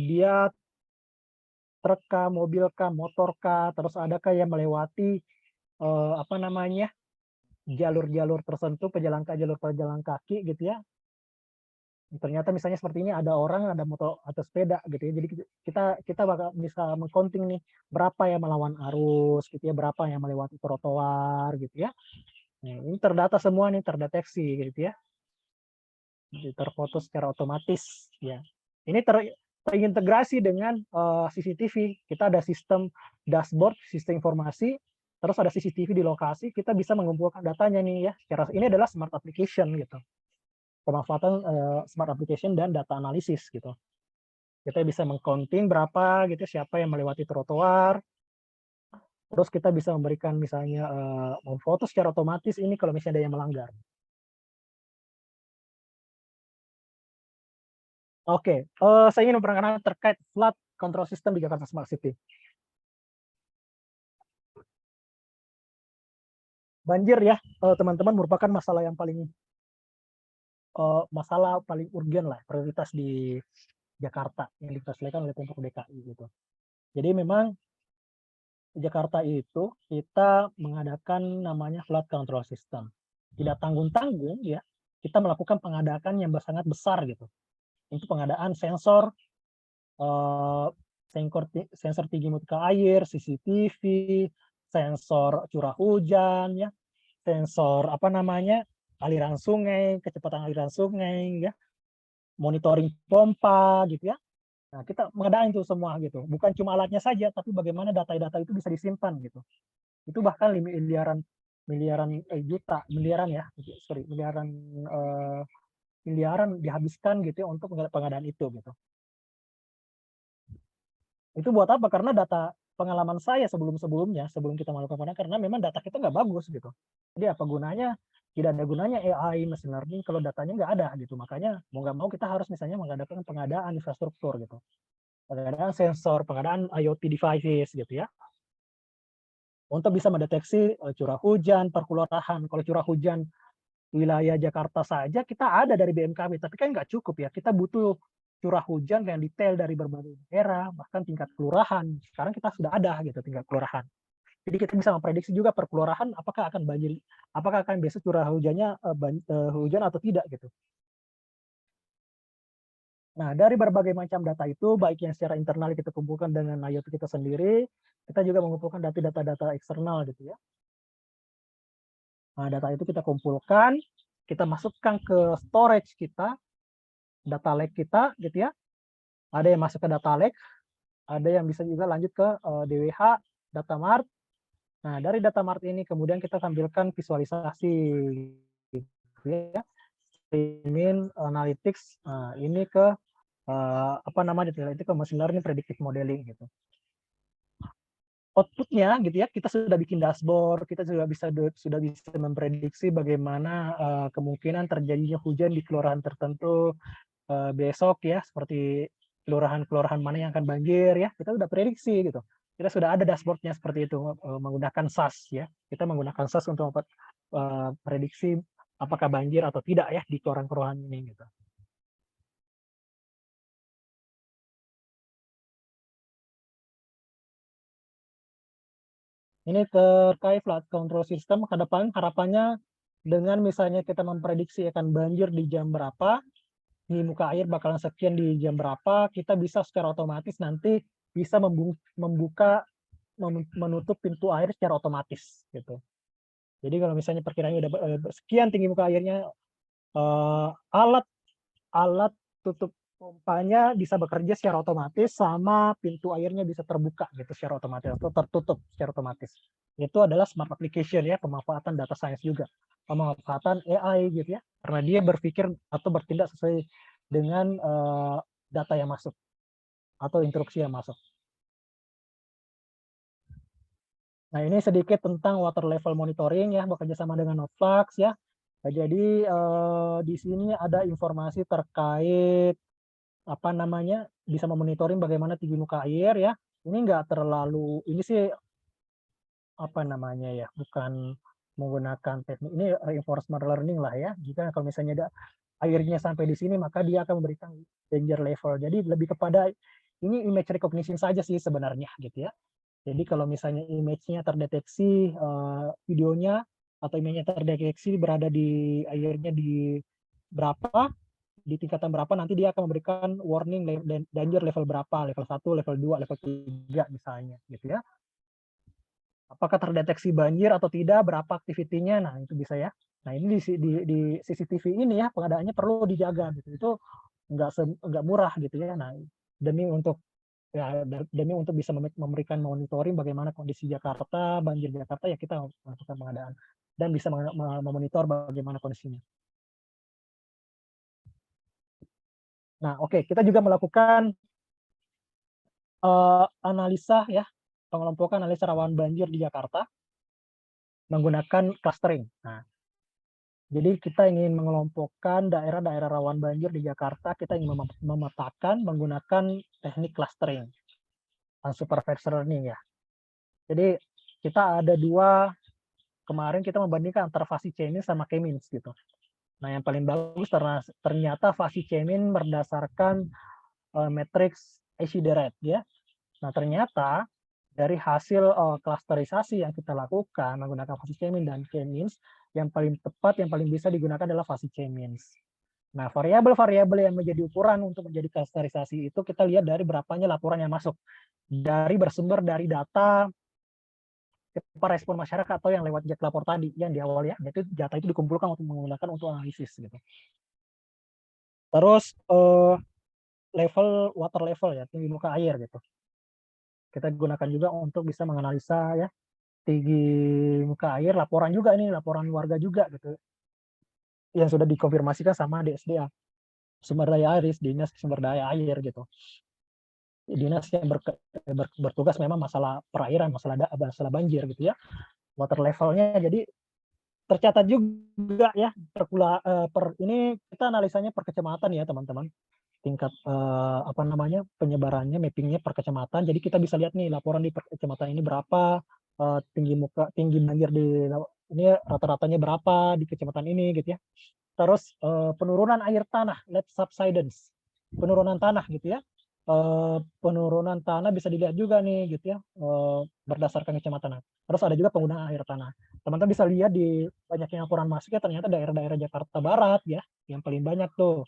dia truk kah, mobil kah, motor kah, terus adakah yang melewati jalur-jalur tertentu, jalur pejalan kaki gitu ya. Ternyata misalnya seperti ini ada orang, ada motor atau sepeda gitu ya. Jadi kita bakal bisa mengcounting nih berapa yang melawan arus gitu ya, berapa yang melewati trotoar gitu ya. Nah, ini terdata semua nih, terdeteksi gitu ya. Terfoto secara otomatis ya. Ini terintegrasi dengan CCTV. Kita ada sistem dashboard, sistem informasi, terus ada CCTV di lokasi, kita bisa mengumpulkan datanya nih ya. Ini adalah smart application gitu. Pemanfaatan smart application dan data analisis gitu. Kita bisa mengcounting berapa gitu, siapa yang melewati trotoar. Terus kita bisa memberikan misalnya memfoto secara otomatis ini kalau misalnya ada yang melanggar. Oke, saya ingin memperkenalkan terkait flood control system di Jakarta Smart City. Banjir ya, teman-teman, merupakan masalah yang paling urgen lah, prioritas di Jakarta yang diselesaikan oleh Pemprov DKI gitu. Jadi memang di Jakarta itu kita mengadakan namanya flood control system. Tidak tanggung-tanggung ya, kita melakukan pengadaan yang sangat besar gitu. Itu pengadaan sensor tinggi muka air, CCTV, sensor curah hujan ya, sensor aliran sungai, kecepatan aliran sungai ya, monitoring pompa gitu ya. Nah, kita mengadakan itu semua gitu. Bukan cuma alatnya saja, tapi bagaimana data-data itu bisa disimpan gitu. Itu bahkan miliaran dihabiskan gitu ya untuk pengadaan itu gitu. Itu buat apa? Karena data pengalaman saya sebelum kita melakukan pengadaan, karena memang data kita nggak bagus gitu. Jadi apa gunanya? Tidak ada gunanya AI, machine learning kalau datanya nggak ada gitu. Makanya mau nggak mau kita harus misalnya mengadakan pengadaan infrastruktur gitu. Pengadaan sensor, pengadaan IoT devices gitu ya. Untuk bisa mendeteksi curah hujan per kelurahan. Kalau curah hujan wilayah Jakarta saja kita ada dari BMKG, tapi kan nggak cukup ya. Kita butuh curah hujan yang detail dari berbagai daerah, bahkan tingkat kelurahan. Sekarang kita sudah ada gitu tingkat kelurahan. Jadi kita bisa memprediksi juga per kelurahan apakah akan banjir, apakah akan besok curah hujannya hujan atau tidak gitu. Nah, dari berbagai macam data itu, baik yang secara internal kita kumpulkan dengan IoT kita sendiri, kita juga mengumpulkan data eksternal gitu ya. Nah, data itu kita kumpulkan, kita masukkan ke storage kita, data lake kita gitu ya. Ada yang masuk ke data lake, ada yang bisa juga lanjut ke DWH, data mart. Nah, dari data mart ini kemudian kita tampilkan visualisasi gitu ya. Streaming analytics, ini ke itu ke machine learning predictive modeling gitu. Outputnya gitu ya, kita sudah bikin dashboard, kita sudah bisa memprediksi bagaimana kemungkinan terjadinya hujan di kelurahan tertentu besok ya, seperti kelurahan-kelurahan mana yang akan banjir ya, kita udah prediksi gitu. Kita sudah ada dashboard-nya seperti itu menggunakan SAS ya. Kita menggunakan SAS untuk prediksi apakah banjir atau tidak ya di kelurahan-kelurahan ini gitu. Ini terkait flood control system ke depan harapannya dengan misalnya kita memprediksi akan banjir di jam berapa, di muka air bakalan sekian di jam berapa, kita bisa secara otomatis nanti bisa membuka menutup pintu air secara otomatis gitu. Jadi kalau misalnya perkiraannya udah sekian tinggi muka airnya, alat tutup pompanya bisa bekerja secara otomatis sama pintu airnya bisa terbuka gitu secara otomatis atau tertutup secara otomatis. Itu adalah smart application ya, pemanfaatan data science juga, pemanfaatan AI gitu ya, karena dia berpikir atau bertindak sesuai dengan data yang masuk atau instruksi yang masuk. Nah, ini sedikit tentang water level monitoring ya, bekerja sama dengan Notflux ya. Nah, jadi di sini ada informasi terkait apa namanya, bisa memonitoring bagaimana tinggi muka air ya. Ini enggak terlalu, ini sih apa namanya ya, bukan menggunakan teknik ini reinforcement learning lah ya. Jika kalau misalnya ada airnya sampai di sini maka dia akan memberikan danger level. Jadi lebih kepada ini image recognition saja sih sebenarnya gitu ya. Jadi kalau misalnya image-nya terdeteksi, videonya atau image-nya terdeteksi berada di airnya di berapa, di tingkatan berapa, nanti dia akan memberikan warning danger level berapa, level 1, level 2, level 3 misalnya gitu ya. Apakah terdeteksi banjir atau tidak, berapa aktivitinya, nah itu bisa ya. Nah ini di CCTV ini ya pengadaannya perlu dijaga gitu. Itu nggak murah gitu ya. Nah demi untuk bisa memberikan monitoring bagaimana kondisi Jakarta, banjir Jakarta ya kita melakukan pengadaan dan bisa memonitor bagaimana kondisinya. Nah, oke, kita juga melakukan analisa ya, pengelompokan analisa rawan banjir di Jakarta menggunakan clustering. Nah, jadi kita ingin mengelompokkan daerah-daerah rawan banjir di Jakarta, kita ingin memetakan menggunakan teknik clustering, unsupervised learning ya. Jadi kita ada dua, kemarin kita membandingkan antara fuzzy K-means sama K-means gitu. Nah yang paling bagus ternyata fuzzy K-means berdasarkan matriks ACD rate ya. Nah ternyata dari hasil klasterisasi yang kita lakukan menggunakan fuzzy K-means dan K-means, yang paling tepat, yang paling bisa digunakan adalah fuzzy K-means. Nah, variabel-variabel yang menjadi ukuran untuk menjadi klasterisasi itu kita lihat dari berapanya laporan yang masuk. Bersumber dari data respon masyarakat atau yang lewat jet lapor tadi yang di awal ya, itu data itu dikumpulkan untuk menggunakan untuk analisis gitu. Terus water level ya, tinggi muka air gitu. Kita gunakan juga untuk bisa menganalisa ya tinggi muka air, laporan juga ini, laporan warga juga gitu. Yang sudah dikonfirmasikan sama DSDA, sumber daya air, dinas sumber daya air gitu. Dinas yang bertugas memang masalah perairan, masalah banjir gitu ya. Water levelnya jadi tercatat juga ya ini kita analisanya per kecamatan ya teman-teman, tingkat apa namanya penyebarannya, mappingnya per kecamatan. Jadi kita bisa lihat nih laporan di kecamatan ini berapa, tinggi banjir di ini rata-ratanya berapa di kecamatan ini gitu ya. Terus penurunan air tanah, net subsidence, penurunan tanah gitu ya. Penurunan tanah bisa dilihat juga nih gitu ya, berdasarkan kecamatan. Terus ada juga penggunaan air tanah. Teman-teman bisa lihat di banyaknya laporan masuknya ternyata daerah-daerah Jakarta Barat ya yang paling banyak tuh.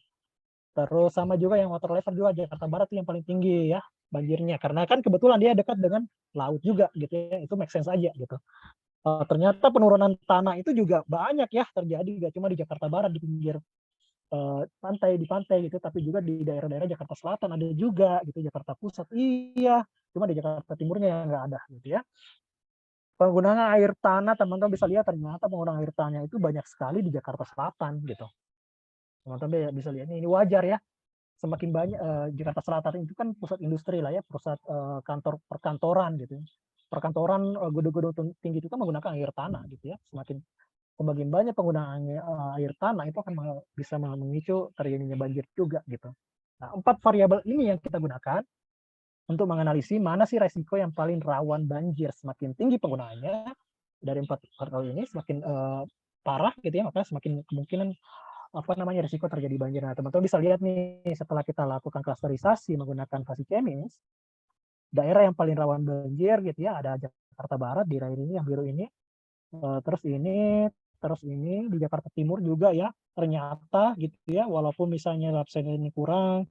Terus sama juga yang water level juga Jakarta Barat yang paling tinggi ya banjirnya, karena kan kebetulan dia dekat dengan laut juga gitu ya, itu make sense aja gitu. Ternyata penurunan tanah itu juga banyak ya terjadi, gak cuma di Jakarta Barat di pinggir di pantai gitu, tapi juga di daerah-daerah Jakarta Selatan ada juga gitu, Jakarta Pusat iya, cuma di Jakarta Timurnya yang nggak ada gitu ya. Penggunaan air tanah teman-teman bisa lihat ternyata penggunaan air tanah itu banyak sekali di Jakarta Selatan gitu. Teman-teman bisa lihat ini wajar ya, semakin banyak Jakarta Selatan itu kan pusat industri lah ya, pusat kantor perkantoran gitu. Perkantoran gedung-gedung tinggi itu kan menggunakan air tanah gitu ya. Semakin banyak penggunaan air tanah itu akan bisa memicu terjadinya banjir juga gitu. Nah, 4 variabel ini yang kita gunakan untuk menganalisis mana sih resiko yang paling rawan banjir. Semakin tinggi penggunaannya dari 4 variabel ini, semakin parah gitu ya, maka semakin kemungkinan risiko terjadi banjir. Nah, teman-teman bisa lihat nih, setelah kita lakukan klasterisasi menggunakan fuzzy K-means, daerah yang paling rawan banjir gitu ya, ada Jakarta Barat di daerah ini yang biru ini, terus ini di Jakarta Timur juga ya, ternyata gitu ya, walaupun misalnya lapsnya ini kurang,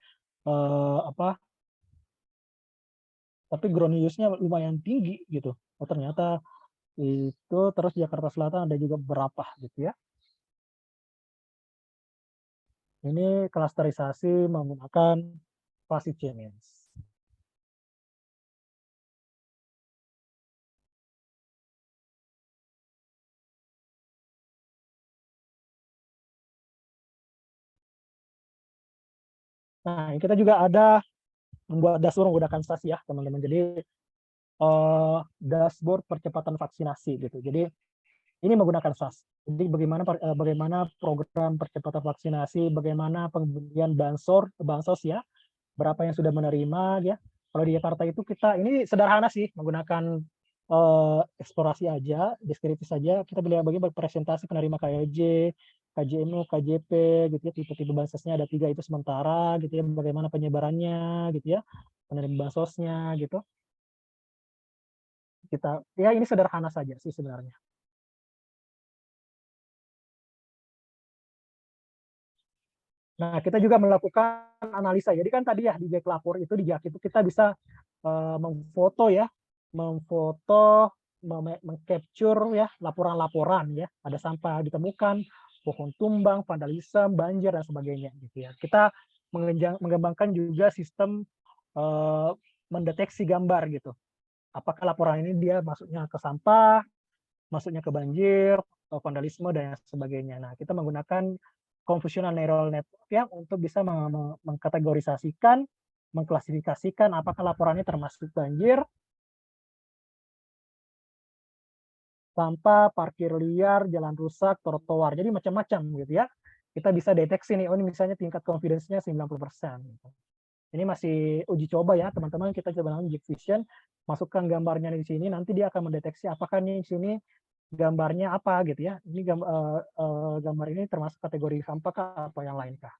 tapi ground use-nya lumayan tinggi gitu. Oh ternyata itu, terus Jakarta Selatan ada juga beberapa gitu ya. Ini klasterisasi menggunakan fuzzy K-means. Nah, kita juga ada membuat dashboard menggunakan SAS ya, teman-teman. Jadi dashboard percepatan vaksinasi gitu. Jadi ini menggunakan SAS. Jadi bagaimana program percepatan vaksinasi, bagaimana pemberian bansos ya, berapa yang sudah menerima ya. Kalau di Jakarta itu ini sederhana sih, menggunakan eksplorasi aja, deskripsi saja. Kita bagaimana presentasi penerima KLJ, KJMU, KJP gitu ya, tipe-tipe bansosnya ada 3 itu sementara gitu ya, bagaimana penyebarannya gitu ya, penerima bansosnya gitu. Ini sederhana saja sih sebenarnya. Nah, kita juga melakukan analisa. Jadi kan tadi ya di Jak Lapor itu, di Jak itu kita bisa memfoto ya, mengcapture ya laporan-laporan ya, ada sampah ditemukan, pohon tumbang, vandalisme, banjir dan sebagainya gitu ya. Kita mengembangkan juga sistem mendeteksi gambar gitu. Apakah laporan ini dia masuknya ke sampah, masuknya ke banjir, vandalisme dan sebagainya. Nah, kita menggunakan convolutional neural network ya untuk bisa mengkategorisasikan, mengklasifikasikan apakah laporannya termasuk banjir, sampah, parkir liar, jalan rusak, trotoar. Jadi macam-macam gitu ya. Kita bisa deteksi nih, ini misalnya tingkat confidence-nya 90%. Gitu. Ini masih uji coba ya, teman-teman. Kita coba dengan Jik Vision, masukkan gambarnya di sini, nanti dia akan mendeteksi apakah nih di sini gambarnya apa gitu ya. Ini gambar ini termasuk kategori sampah kah atau yang lain kah.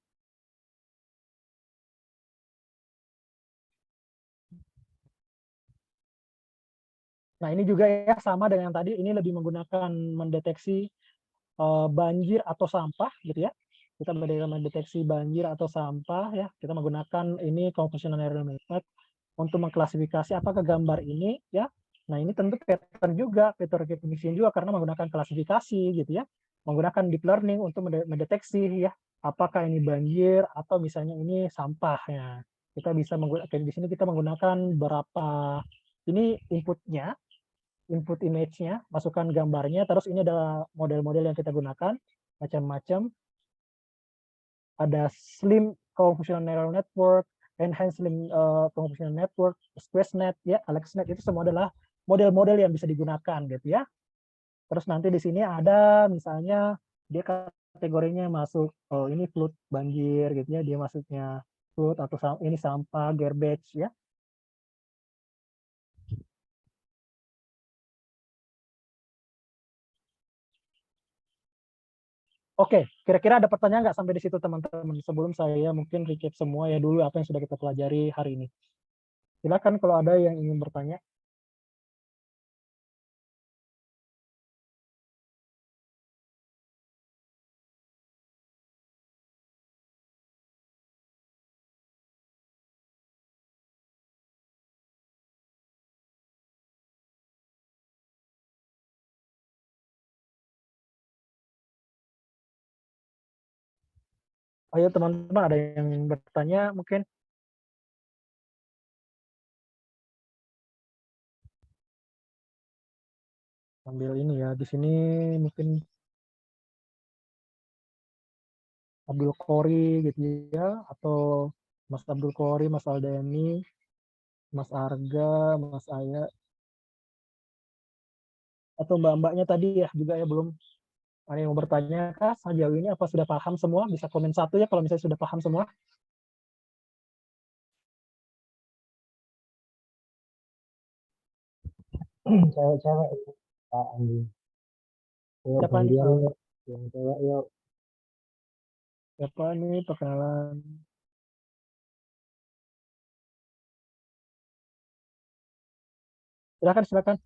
Nah ini juga ya sama dengan tadi, ini lebih menggunakan mendeteksi banjir atau sampah gitu ya. Kita mendeteksi banjir atau sampah ya. Kita menggunakan ini convolutional neural network untuk mengklasifikasi apakah gambar ini ya. Nah ini tentu pattern recognition juga karena menggunakan klasifikasi gitu ya. Menggunakan deep learning untuk mendeteksi ya apakah ini banjir atau misalnya ini sampah ya. Kita bisa menggunakan di sini kita menggunakan berapa ini inputnya, input image-nya, masukkan gambarnya, terus ini ada model-model yang kita gunakan, macam-macam. Ada Slim Convolutional Neural Network, Enhanced Slim Convolutional Network, SquareNet, ya, AlexNet, itu semua adalah model-model yang bisa digunakan, gitu ya. Terus nanti di sini ada misalnya dia kategorinya masuk, oh ini flood banjir, gitu ya, dia masuknya flood atau ini sampah, garbage, ya. Oke, kira-kira ada pertanyaan nggak sampai di situ teman-teman? Sebelum saya mungkin recap semua ya dulu apa yang sudah kita pelajari hari ini. Silakan kalau ada yang ingin bertanya. Ayo teman-teman ada yang bertanya mungkin? Ambil ini ya, di sini mungkin Abdul Qori gitu ya, atau Mas Abdul Qori, Mas Aldani, Mas Arga, Mas Aya, atau mbak-mbaknya tadi ya juga ya belum ada yang mau bertanya kah sejauh ini apa sudah paham semua? Bisa komen 1 ya kalau misalnya sudah paham semua. cewek-cewek itu Pak Andi. Yuk Siapa nih? gantian yuk. Yang cewek yuk. Siapa nih perkenalan? Silakan, silakan.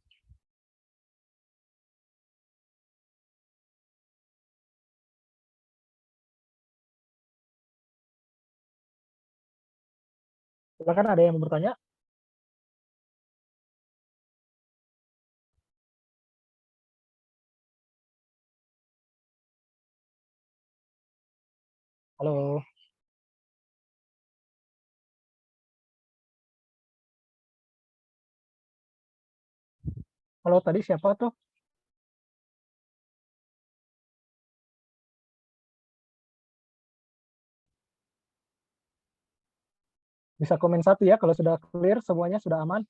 Silakan, ada yang mau bertanya? Halo. Halo, tadi siapa tuh? Bisa komen satu ya kalau sudah clear, semuanya sudah aman.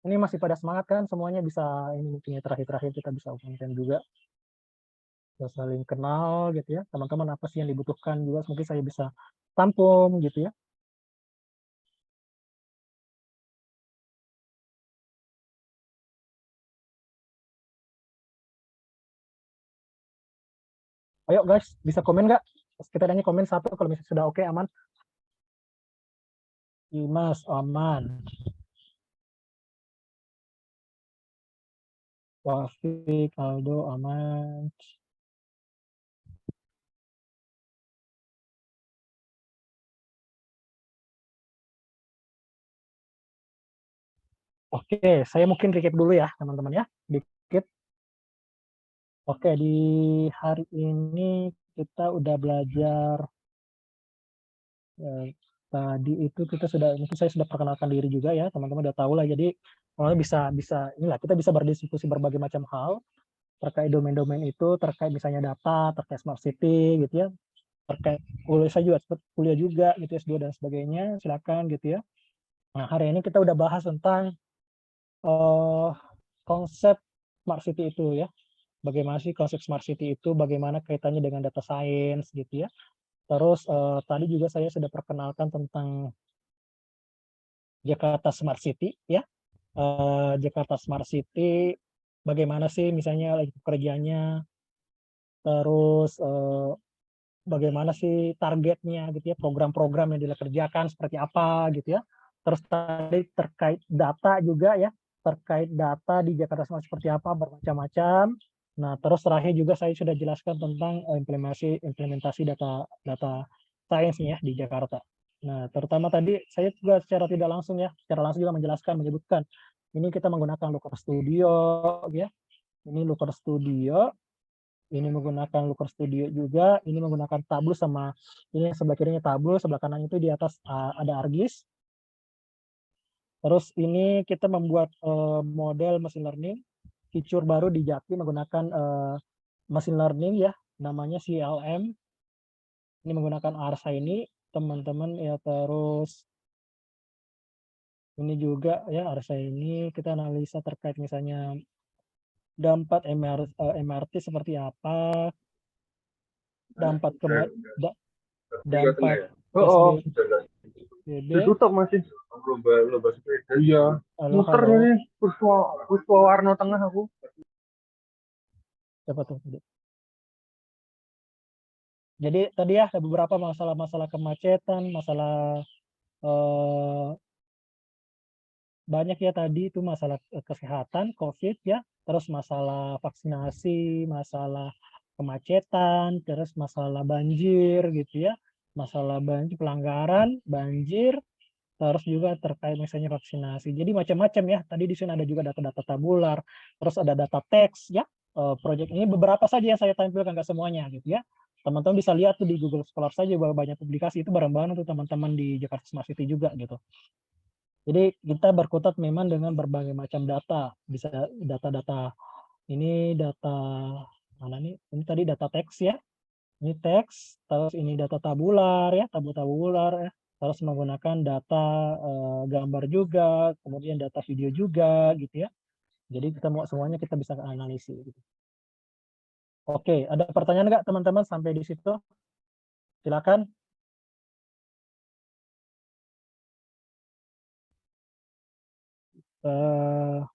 Ini masih pada semangat kan? Semuanya bisa, ini mungkin ya terakhir-terakhir kita bisa umumkan juga. Bisa saling kenal gitu ya. Teman-teman apa sih yang dibutuhkan juga, mungkin saya bisa tampung gitu ya. Ayo guys, bisa komen nggak? Kita tanya komen satu kalau misalnya sudah oke, aman. Dimas, aman. Wafik, Aldo, aman. Oke, saya mungkin recap dulu ya teman-teman ya, dikit. Oke, di hari ini kita udah belajar tadi itu kita sudah, mungkin saya sudah perkenalkan diri juga ya, teman-teman udah tahu lah. Jadi bisa bisa inilah kita bisa berdiskusi berbagai macam hal terkait domain-domain itu, terkait misalnya data, terkait smart city gitu ya, terkait kuliah saya juga kuliah juga gitu S2 dan sebagainya, silakan gitu ya. Nah, hari ini kita udah bahas tentang konsep smart city itu ya. Bagaimana sih konsep smart city itu, bagaimana kaitannya dengan data science gitu ya. Terus tadi juga saya sudah perkenalkan tentang Jakarta Smart City ya. Jakarta Smart City bagaimana sih misalnya lagi pekerjaannya, terus bagaimana sih targetnya gitu ya, program-program yang dikerjakan seperti apa gitu ya. Terus tadi terkait data juga ya, terkait data di Jakarta Smart seperti apa, bermacam-macam. Nah, terus terakhir juga saya sudah jelaskan tentang implementasi data science ya di Jakarta. Nah, terutama tadi saya juga secara tidak langsung ya, secara langsung juga menjelaskan, menyebutkan ini kita menggunakan Looker Studio ya. Ini Looker Studio, ini menggunakan Looker Studio juga, ini menggunakan Tableau sama ini sebelah kirinya Tableau, sebelah kanan itu di atas ada ArcGIS. Terus ini kita membuat model machine learning, feature baru di Jati menggunakan machine learning ya, namanya CLM. Ini menggunakan ARSA ini, teman-teman ya. Terus ini juga ya ARSA ini kita analisa terkait misalnya dampak MRT seperti apa, dampak dampak Oh, PSBB. ditutup masih. Lomba sepeda. Iya. Halo, Muter halo. ini Puspa Warno tengah aku. Siapa tuh? Jadi tadi ya ada beberapa masalah-masalah kemacetan, masalah banyak ya tadi itu masalah kesehatan, COVID ya, terus masalah vaksinasi, masalah kemacetan, terus masalah banjir gitu ya, masalah banjir, pelanggaran, banjir, terus juga terkait misalnya vaksinasi. Jadi macam-macam ya. Tadi di sini ada juga data-data tabular, terus ada data teks ya. Proyek ini beberapa saja yang saya tampilkan, nggak semuanya gitu ya. Teman-teman bisa lihat tuh di Google Scholar saja bahwa banyak publikasi itu bareng-bareng tuh teman-teman di Jakarta Smart City juga gitu. Jadi kita berkutat memang dengan berbagai macam data, bisa data-data ini data mana nih? Ini tadi data teks ya. Ini teks, terus ini data tabular ya, tabular ya. Terus menggunakan data gambar juga, kemudian data video juga gitu ya. Jadi kita mau semuanya kita bisa analisis gitu. Oke, ada pertanyaan nggak teman-teman sampai di situ? Silakan.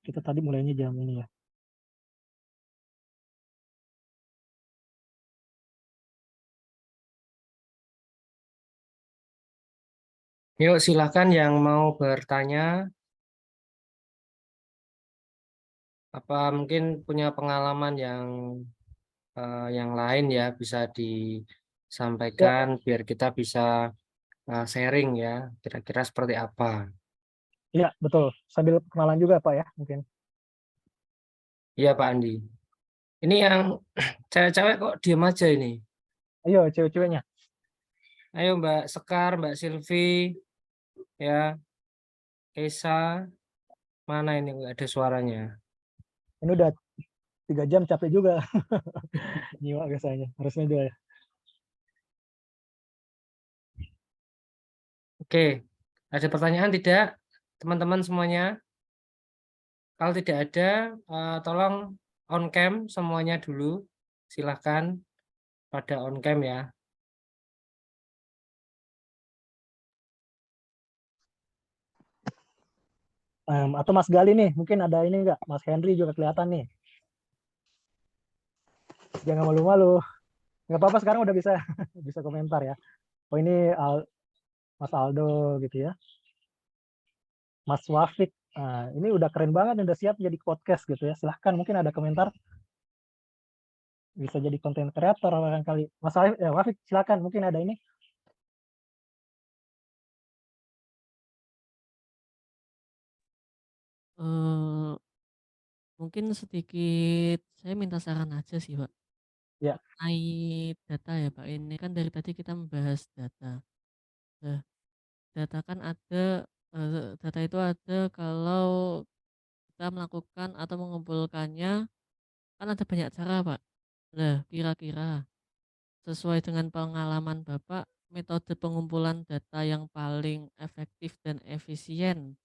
Kita tadi mulainya jam ini ya. Yuk, silakan yang mau bertanya. Apa mungkin punya pengalaman yang lain ya bisa Ya, disampaikan biar kita bisa sharing ya. Kira-kira seperti apa? iya betul. Sambil kenalan juga Pak ya mungkin. Iya Pak Andi. Ini yang cewek-cewek kok diam aja ini. Ayo cewek-ceweknya. Ayo Mbak Sekar, Mbak Silvi, ya, Esa, mana ini nggak ada suaranya? Ini udah 3 jam capek juga nyimak biasanya. Harusnya dia ya. Oke, ada pertanyaan tidak, teman-teman semuanya? Kalau tidak ada, tolong on cam semuanya dulu. Silahkan pada on cam ya. Atau Mas Gali nih, mungkin ada ini enggak? Mas Henry juga kelihatan nih. Jangan malu-malu. Nggak apa-apa sekarang udah bisa bisa komentar ya. Oh ini Mas Aldo gitu ya. Mas Wafik. Nah, ini udah keren banget, udah siap jadi podcast gitu ya. Silahkan mungkin ada komentar. Bisa jadi konten kreator barangkali. Mas Wafik silakan mungkin ada ini. Eh, mungkin sedikit saya minta saran aja sih, Pak. Ya. Mengenai data ya, Pak. Ini kan dari tadi kita membahas data. Nah, data kan ada, data itu ada kalau kita melakukan atau mengumpulkannya kan ada banyak cara, Pak. Nah, kira-kira sesuai dengan pengalaman Bapak, metode pengumpulan data yang paling efektif dan efisien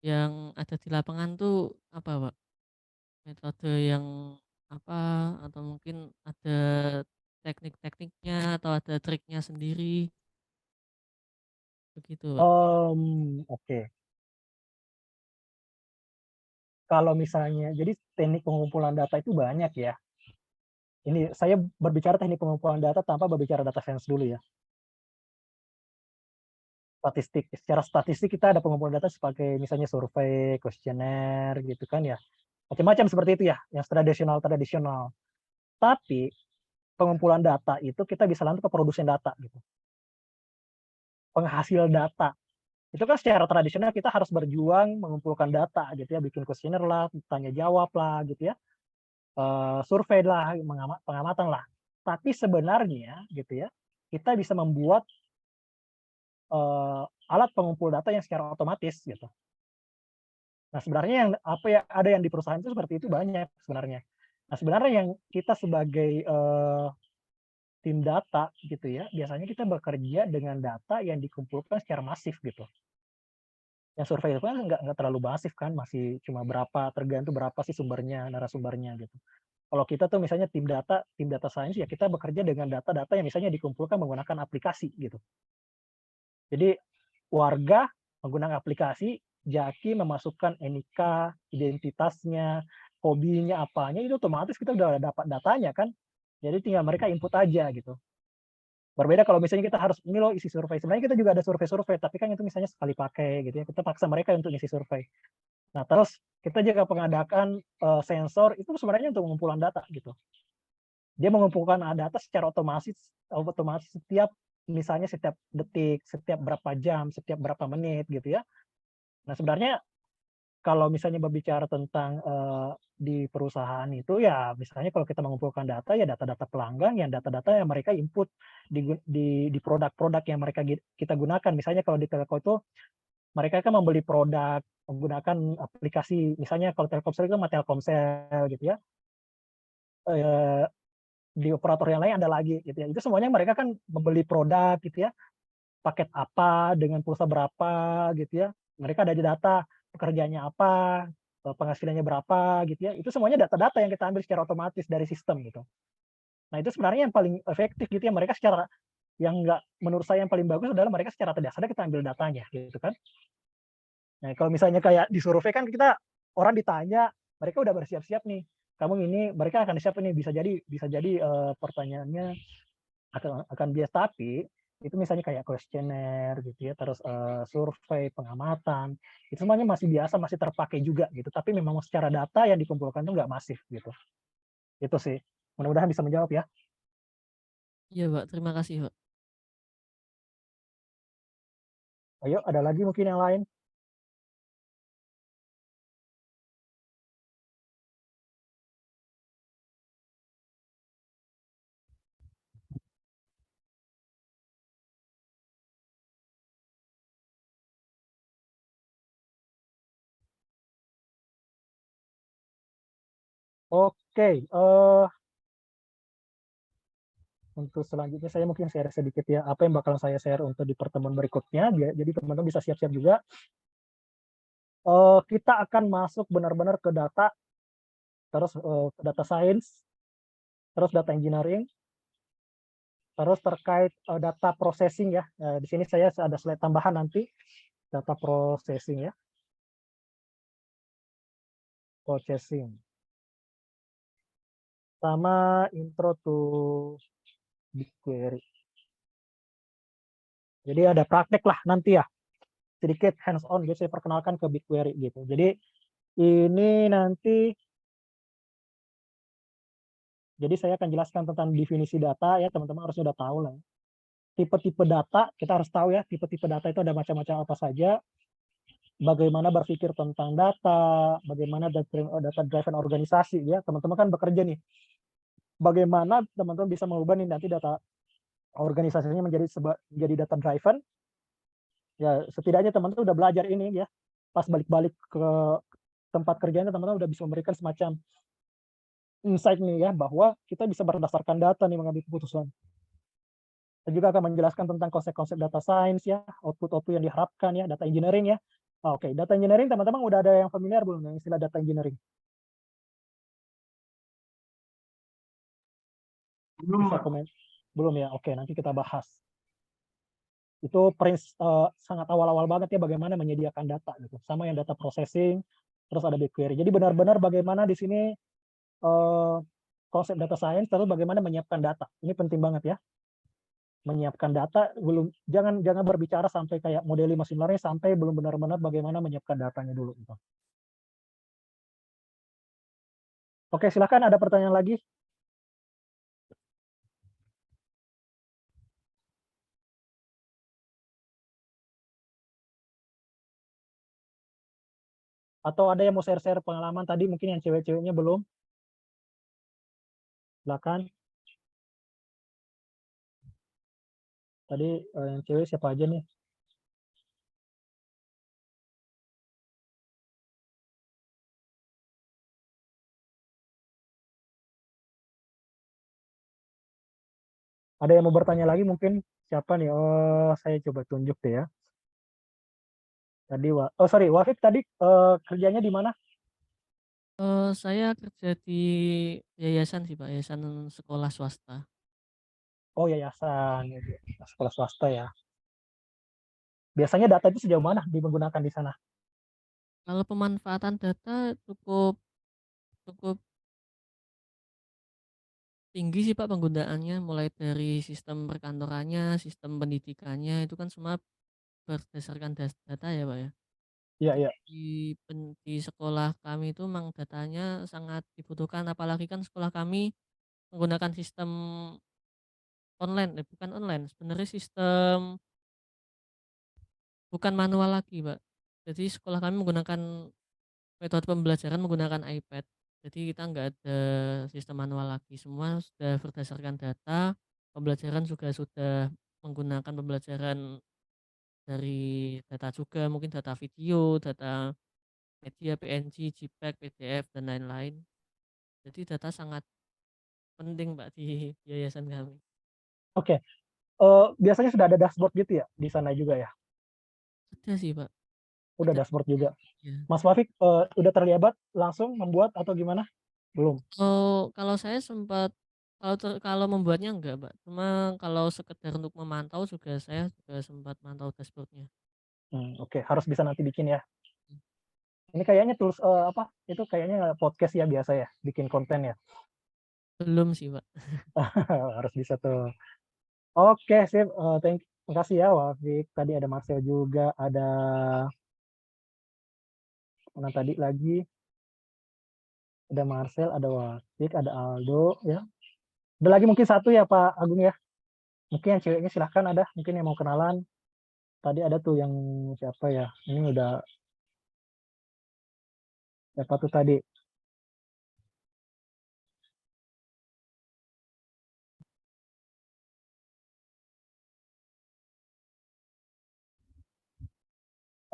yang ada di lapangan tuh apa, Pak? Metode yang apa, atau mungkin ada teknik-tekniknya atau ada triknya sendiri, begitu, Pak. Oke. Kalau misalnya, jadi teknik pengumpulan data itu banyak ya. Ini saya berbicara teknik pengumpulan data tanpa berbicara data science dulu ya. Statistik, secara statistik kita ada pengumpulan data sebagai misalnya survei, kuesioner gitu kan ya. Macam-macam seperti itu ya, yang tradisional. Tapi pengumpulan data itu kita bisa lanjut ke produsen data gitu. Penghasil data. Itu kan secara tradisional kita harus berjuang mengumpulkan data gitu ya, bikin kuesioner lah, tanya jawab lah gitu ya. Survei lah, pengamatan lah. Tapi sebenarnya gitu ya, kita bisa membuat alat pengumpul data yang secara otomatis gitu. Nah, sebenarnya yang apa ya, ada yang di perusahaan itu seperti itu banyak sebenarnya. Nah, sebenarnya yang kita sebagai tim data gitu ya, biasanya kita bekerja dengan data yang dikumpulkan secara masif gitu. Yang survei itu kan nggak terlalu masif kan, masih cuma berapa, tergantung berapa sih sumbernya, narasumbernya gitu. Kalau kita tuh misalnya tim data science ya kita bekerja dengan data-data yang misalnya dikumpulkan menggunakan aplikasi gitu. Jadi warga menggunakan aplikasi, Jaki memasukkan NIK, identitasnya, hobinya apanya, itu otomatis kita udah dapat datanya kan. Jadi tinggal mereka input aja gitu. Berbeda kalau misalnya kita harus ini loh isi survei. Sebenarnya kita juga ada survei-survei, tapi kan itu misalnya sekali pakai gitu ya. Kita paksa mereka untuk isi survei. Nah, terus kita juga pengadakan sensor itu sebenarnya untuk pengumpulan data gitu. Dia mengumpulkan data secara otomatis setiap misalnya setiap detik, setiap berapa jam, setiap berapa menit gitu ya. Nah, sebenarnya kalau misalnya berbicara tentang di perusahaan itu ya misalnya kalau kita mengumpulkan data ya data-data pelanggan yang data-data yang mereka input di produk-produk yang kita gunakan. Misalnya kalau di Telkom itu mereka kan membeli produk menggunakan aplikasi, misalnya kalau Telkomsel itu sama Telkomsel gitu ya. Di operator yang lain ada lagi gitu ya. Itu semuanya mereka kan membeli produk gitu ya. Paket apa dengan pulsa berapa gitu ya. Mereka ada di data pekerjaannya apa, penghasilannya berapa gitu ya. Itu semuanya data-data yang kita ambil secara otomatis dari sistem gitu. Nah, itu sebenarnya yang paling efektif gitu ya. Mereka secara yang menurut saya yang paling bagus adalah mereka secara tidak sadar kita ambil datanya gitu kan. Nah, kalau misalnya kayak di survei kan kita orang ditanya, mereka udah bersiap-siap nih. Kamu ini, mereka akan siap nih, bisa jadi pertanyaannya akan bias, tapi itu misalnya kayak kuesioner gitu ya, terus survei, pengamatan, itu semuanya masih biasa, masih terpakai juga gitu. Tapi memang secara data yang dikumpulkan itu nggak masif gitu. Itu sih. Mudah-mudahan bisa menjawab ya. Iya, Pak. Terima kasih, Pak. Ayo, ada lagi mungkin yang lain? Oke, untuk selanjutnya saya mungkin share sedikit ya, apa yang bakal saya share untuk di pertemuan berikutnya. Jadi teman-teman bisa siap-siap juga. Kita akan masuk benar-benar ke data, terus data science, terus data engineering, terus terkait data processing ya. Di sini saya ada slide tambahan nanti, data processing ya, processing. Sama intro to BigQuery. Jadi ada praktek lah nanti ya, sedikit hands on gitu, saya perkenalkan ke BigQuery gitu. Jadi ini nanti, jadi saya akan jelaskan tentang definisi data ya, teman-teman harusnya udah tahu lah. Tipe-tipe data, kita harus tahu ya, tipe-tipe data itu ada macam-macam apa saja, bagaimana berpikir tentang data, bagaimana data driven organisasi ya, teman-teman kan bekerja nih. Bagaimana teman-teman bisa mengubah nih nanti data organisasinya menjadi data driven. Ya, setidaknya teman-teman udah belajar ini ya. Pas balik-balik ke tempat kerjanya, teman-teman udah bisa memberikan semacam insight nih ya, bahwa kita bisa berdasarkan data nih mengambil keputusan. Saya juga akan menjelaskan tentang konsep-konsep data science ya, output-output yang diharapkan ya, data engineering ya. Oke, data engineering teman-teman udah ada yang familiar belum dengan istilah data engineering? Belum, Bisa Pak. komen? Belum ya? Oke, nanti kita bahas. Itu sangat awal-awal banget ya, bagaimana menyediakan data gitu. Sama yang data processing, terus ada BigQuery. Jadi benar-benar bagaimana di sini konsep data science, terus bagaimana menyiapkan data. Ini penting banget ya. Menyiapkan data, jangan berbicara sampai kayak modeling machine learning, sampai belum benar-benar bagaimana menyiapkan datanya dulu gitu. Oke, silakan, ada pertanyaan lagi? Atau ada yang mau share-share pengalaman tadi, mungkin yang cewek-ceweknya belum? Silakan. Tadi yang cewek siapa aja nih? Ada yang mau bertanya lagi mungkin? Siapa nih? Oh, saya coba tunjuk deh ya. Tadi, Wafik tadi kerjanya di mana? Saya kerja di yayasan sih, Pak, yayasan sekolah swasta. Oh, yayasan, sekolah swasta ya. Biasanya data itu sejauh mana digunakan di sana? Kalau pemanfaatan data cukup cukup tinggi sih, Pak, penggunaannya, mulai dari sistem perkantorannya, sistem pendidikannya, itu kan semua berdasarkan data ya, Pak, ya. Iya, Jadi iya. di sekolah kami itu memang datanya sangat dibutuhkan, apalagi kan sekolah kami menggunakan sistem online, bukan online, sebenarnya sistem bukan manual lagi, Pak. Jadi sekolah kami menggunakan metode pembelajaran menggunakan iPad. Jadi kita nggak ada sistem manual lagi, semua sudah berdasarkan data. Pembelajaran juga sudah menggunakan pembelajaran dari data juga, mungkin data video, data media PNG, JPEG, PDF, dan lain-lain. Jadi data sangat penting, Pak, di yayasan kami. Oke. Biasanya sudah ada dashboard gitu ya di sana juga ya? Ada sih, Pak. Udah Ada. dashboard juga. Ya. Mas Wafik udah terlibat langsung membuat atau gimana? Belum. Oh, kalau saya sempat kalau membuatnya enggak, Pak. Cuma kalau sekedar untuk memantau juga saya juga sempat mantau dashboardnya. Oke, harus bisa nanti bikin ya. Ini kayaknya tools apa? Itu kayaknya podcast ya biasa ya, bikin konten ya. Belum sih, Pak. Harus bisa tuh. Oke, sip. Makasih ya, Wafik. Tadi ada Marcel juga, ada mana tadi lagi? Ada Marcel, ada Wafik, ada Aldo, ya. Ada lagi mungkin satu ya, Pak Agung ya. Mungkin yang ceweknya silahkan ada, mungkin yang mau kenalan. Tadi ada tuh yang siapa ya? Ini udah siapa tuh tadi?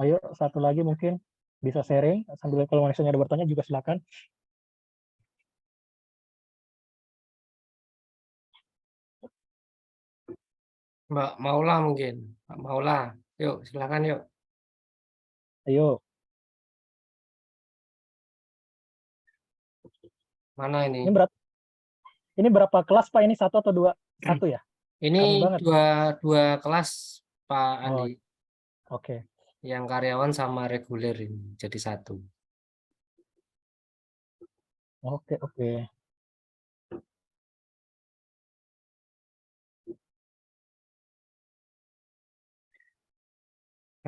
Ayo satu lagi mungkin bisa sharing sambil kalau misalnya ada bertanya juga silakan. Mbak Maula mungkin. Mbak Maula, yuk silakan yuk. Ayo. Mana ini? Ini berapa kelas Pak? Ini satu atau dua? Satu ya? Ini Kami banget. dua kelas Pak Oh, Andi. Oke. Yang karyawan sama reguler ini jadi satu. Oke, oke.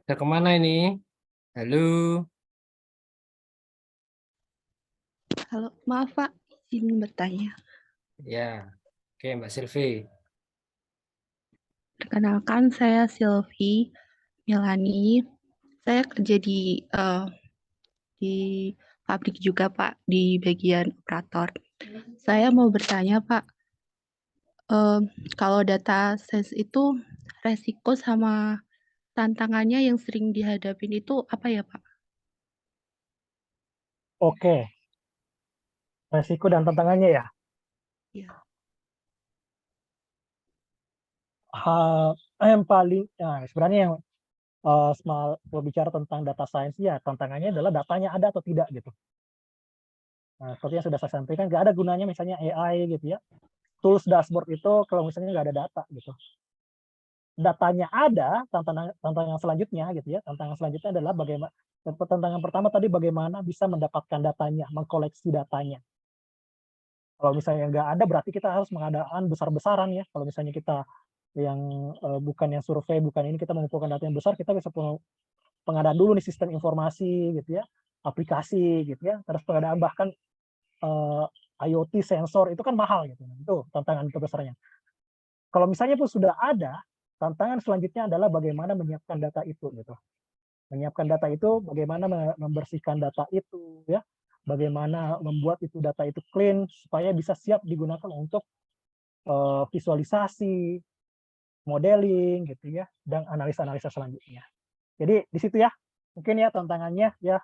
Ada kemana ini? Halo. Halo, maaf Pak, izin bertanya. Ya, oke Mbak Silvi. Perkenalkan, saya Silvi Milani. Saya kerja di pabrik juga Pak, di bagian operator. Saya mau bertanya Pak, kalau data science itu resiko sama tantangannya yang sering dihadapin itu apa ya Pak? Oke. Resiko dan tantangannya ya. Iya. Yang paling sebenarnya yang bicara tentang data science ya tantangannya adalah datanya ada atau tidak gitu. Nah, seperti yang sudah saya sampaikan, nggak ada gunanya misalnya AI gitu ya. Tools dashboard itu kalau misalnya nggak ada data gitu. Datanya ada, tantangan selanjutnya gitu ya. Tantangan selanjutnya adalah bagaimana, tantangan pertama tadi bagaimana bisa mendapatkan datanya, mengkoleksi datanya. Kalau misalnya nggak ada, berarti kita harus mengadakan besar-besaran ya. Kalau misalnya kita yang bukan yang survei, bukan ini, kita mengumpulkan data yang besar, kita bisa pengadaan dulu nih sistem informasi gitu ya, aplikasi gitu ya, terus pengadaan bahkan IoT sensor itu kan mahal gitu. Itu tantangan terbesarnya. Kalau misalnya pun sudah ada, tantangan selanjutnya adalah bagaimana menyiapkan data itu gitu. Menyiapkan data itu, bagaimana membersihkan data itu ya, bagaimana membuat itu data itu clean supaya bisa siap digunakan untuk visualisasi, modeling gitu ya, dan analisa-analisa selanjutnya. Jadi di situ ya, mungkin ya tantangannya ya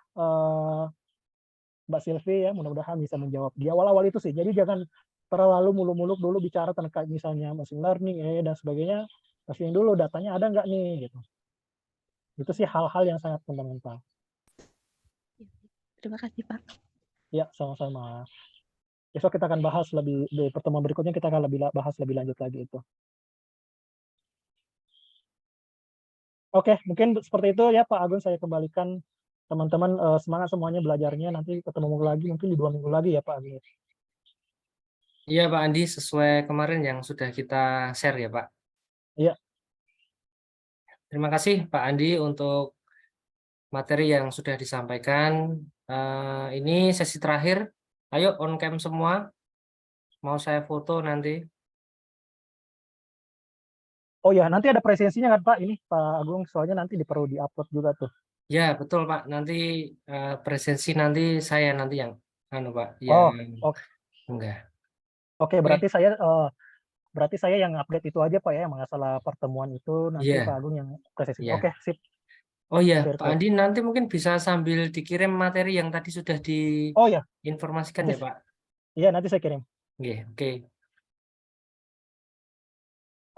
Mbak Silvi ya, mudah-mudahan bisa menjawab di awal-awal itu sih. Jadi jangan terlalu muluk-muluk dulu bicara tentang misalnya machine learning dan sebagainya. Pastiin dulu datanya ada nggak nih gitu. Itu sih hal-hal yang sangat fundamental. Terima kasih Pak. Ya, sama-sama. Besok kita akan bahas lebih, di pertemuan berikutnya kita akan bahas lebih lanjut lagi itu. Oke, mungkin seperti itu ya Pak Agun, saya kembalikan teman-teman, semangat semuanya belajarnya, nanti ketemu lagi mungkin di 2 minggu lagi ya Pak Agun. Iya Pak Andi, sesuai kemarin yang sudah kita share ya Pak. Iya. Terima kasih Pak Andi untuk materi yang sudah disampaikan. Ini sesi terakhir. Ayo on cam semua. Mau saya foto nanti. Oh ya, nanti ada presensinya kan Pak, ini Pak Agung, soalnya nanti perlu di-upload juga tuh. Ya betul Pak. Nanti presensi nanti saya nanti yang Pak. Oh, Yang oke. enggak. Oke, berarti saya yang update itu aja Pak ya, masalah pertemuan itu nanti Iya. Pak Agung yang presentasi. Iya. Oke, sip. Oh iya, Oke, Pak Andi nanti mungkin bisa sambil dikirim materi yang tadi sudah Oh ya, diinformasikan nanti, ya Pak. iya nanti saya kirim. Oke.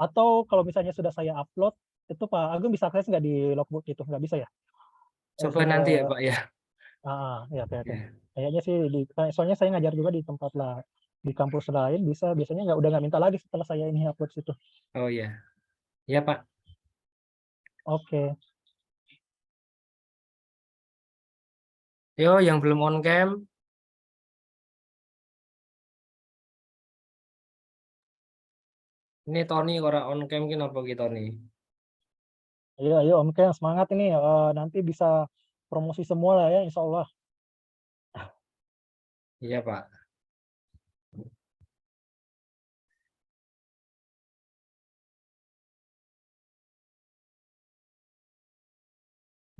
Atau kalau misalnya sudah saya upload, itu Pak Agung bisa akses nggak di logbook itu? Nggak bisa ya? Coba nanti ya Pak ya. Ya oke. Ya. Kayaknya sih, soalnya saya ngajar juga di tempat lah, di kampus lain, biasanya udah nggak minta lagi setelah saya ini upload situ. Oh iya. Ya Pak. Oke. Yo, yang belum on cam. Ini Tony ora on cam ki napa ki Tony? Ayo Om Ken, semangat ini. Nanti bisa promosi semua lah ya, insya Allah. Iya, Pak.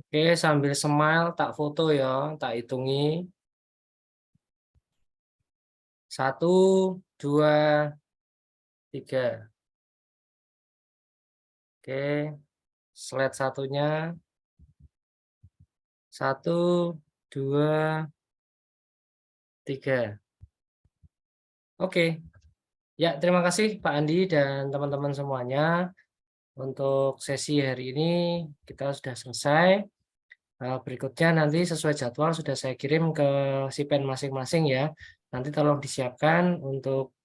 Oke, sambil smile tak foto ya, tak hitungi. 1, 2, 3. Oke, slide satunya. 1, 2, 3. Oke. Ya, terima kasih Pak Andi dan teman-teman semuanya. Untuk sesi hari ini kita sudah selesai. Berikutnya nanti sesuai jadwal sudah saya kirim ke Sipen masing-masing ya. Nanti tolong disiapkan untuk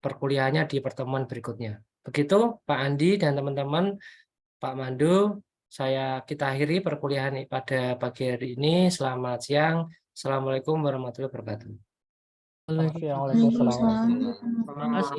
perkuliahannya di pertemuan berikutnya. Begitu Pak Andi dan teman-teman, Pak Mandu, kita akhiri perkuliahan pada pagi hari ini. Selamat siang. Assalamualaikum warahmatullahi wabarakatuh. Selamat siang. Waalaikumsalam. Terima kasih.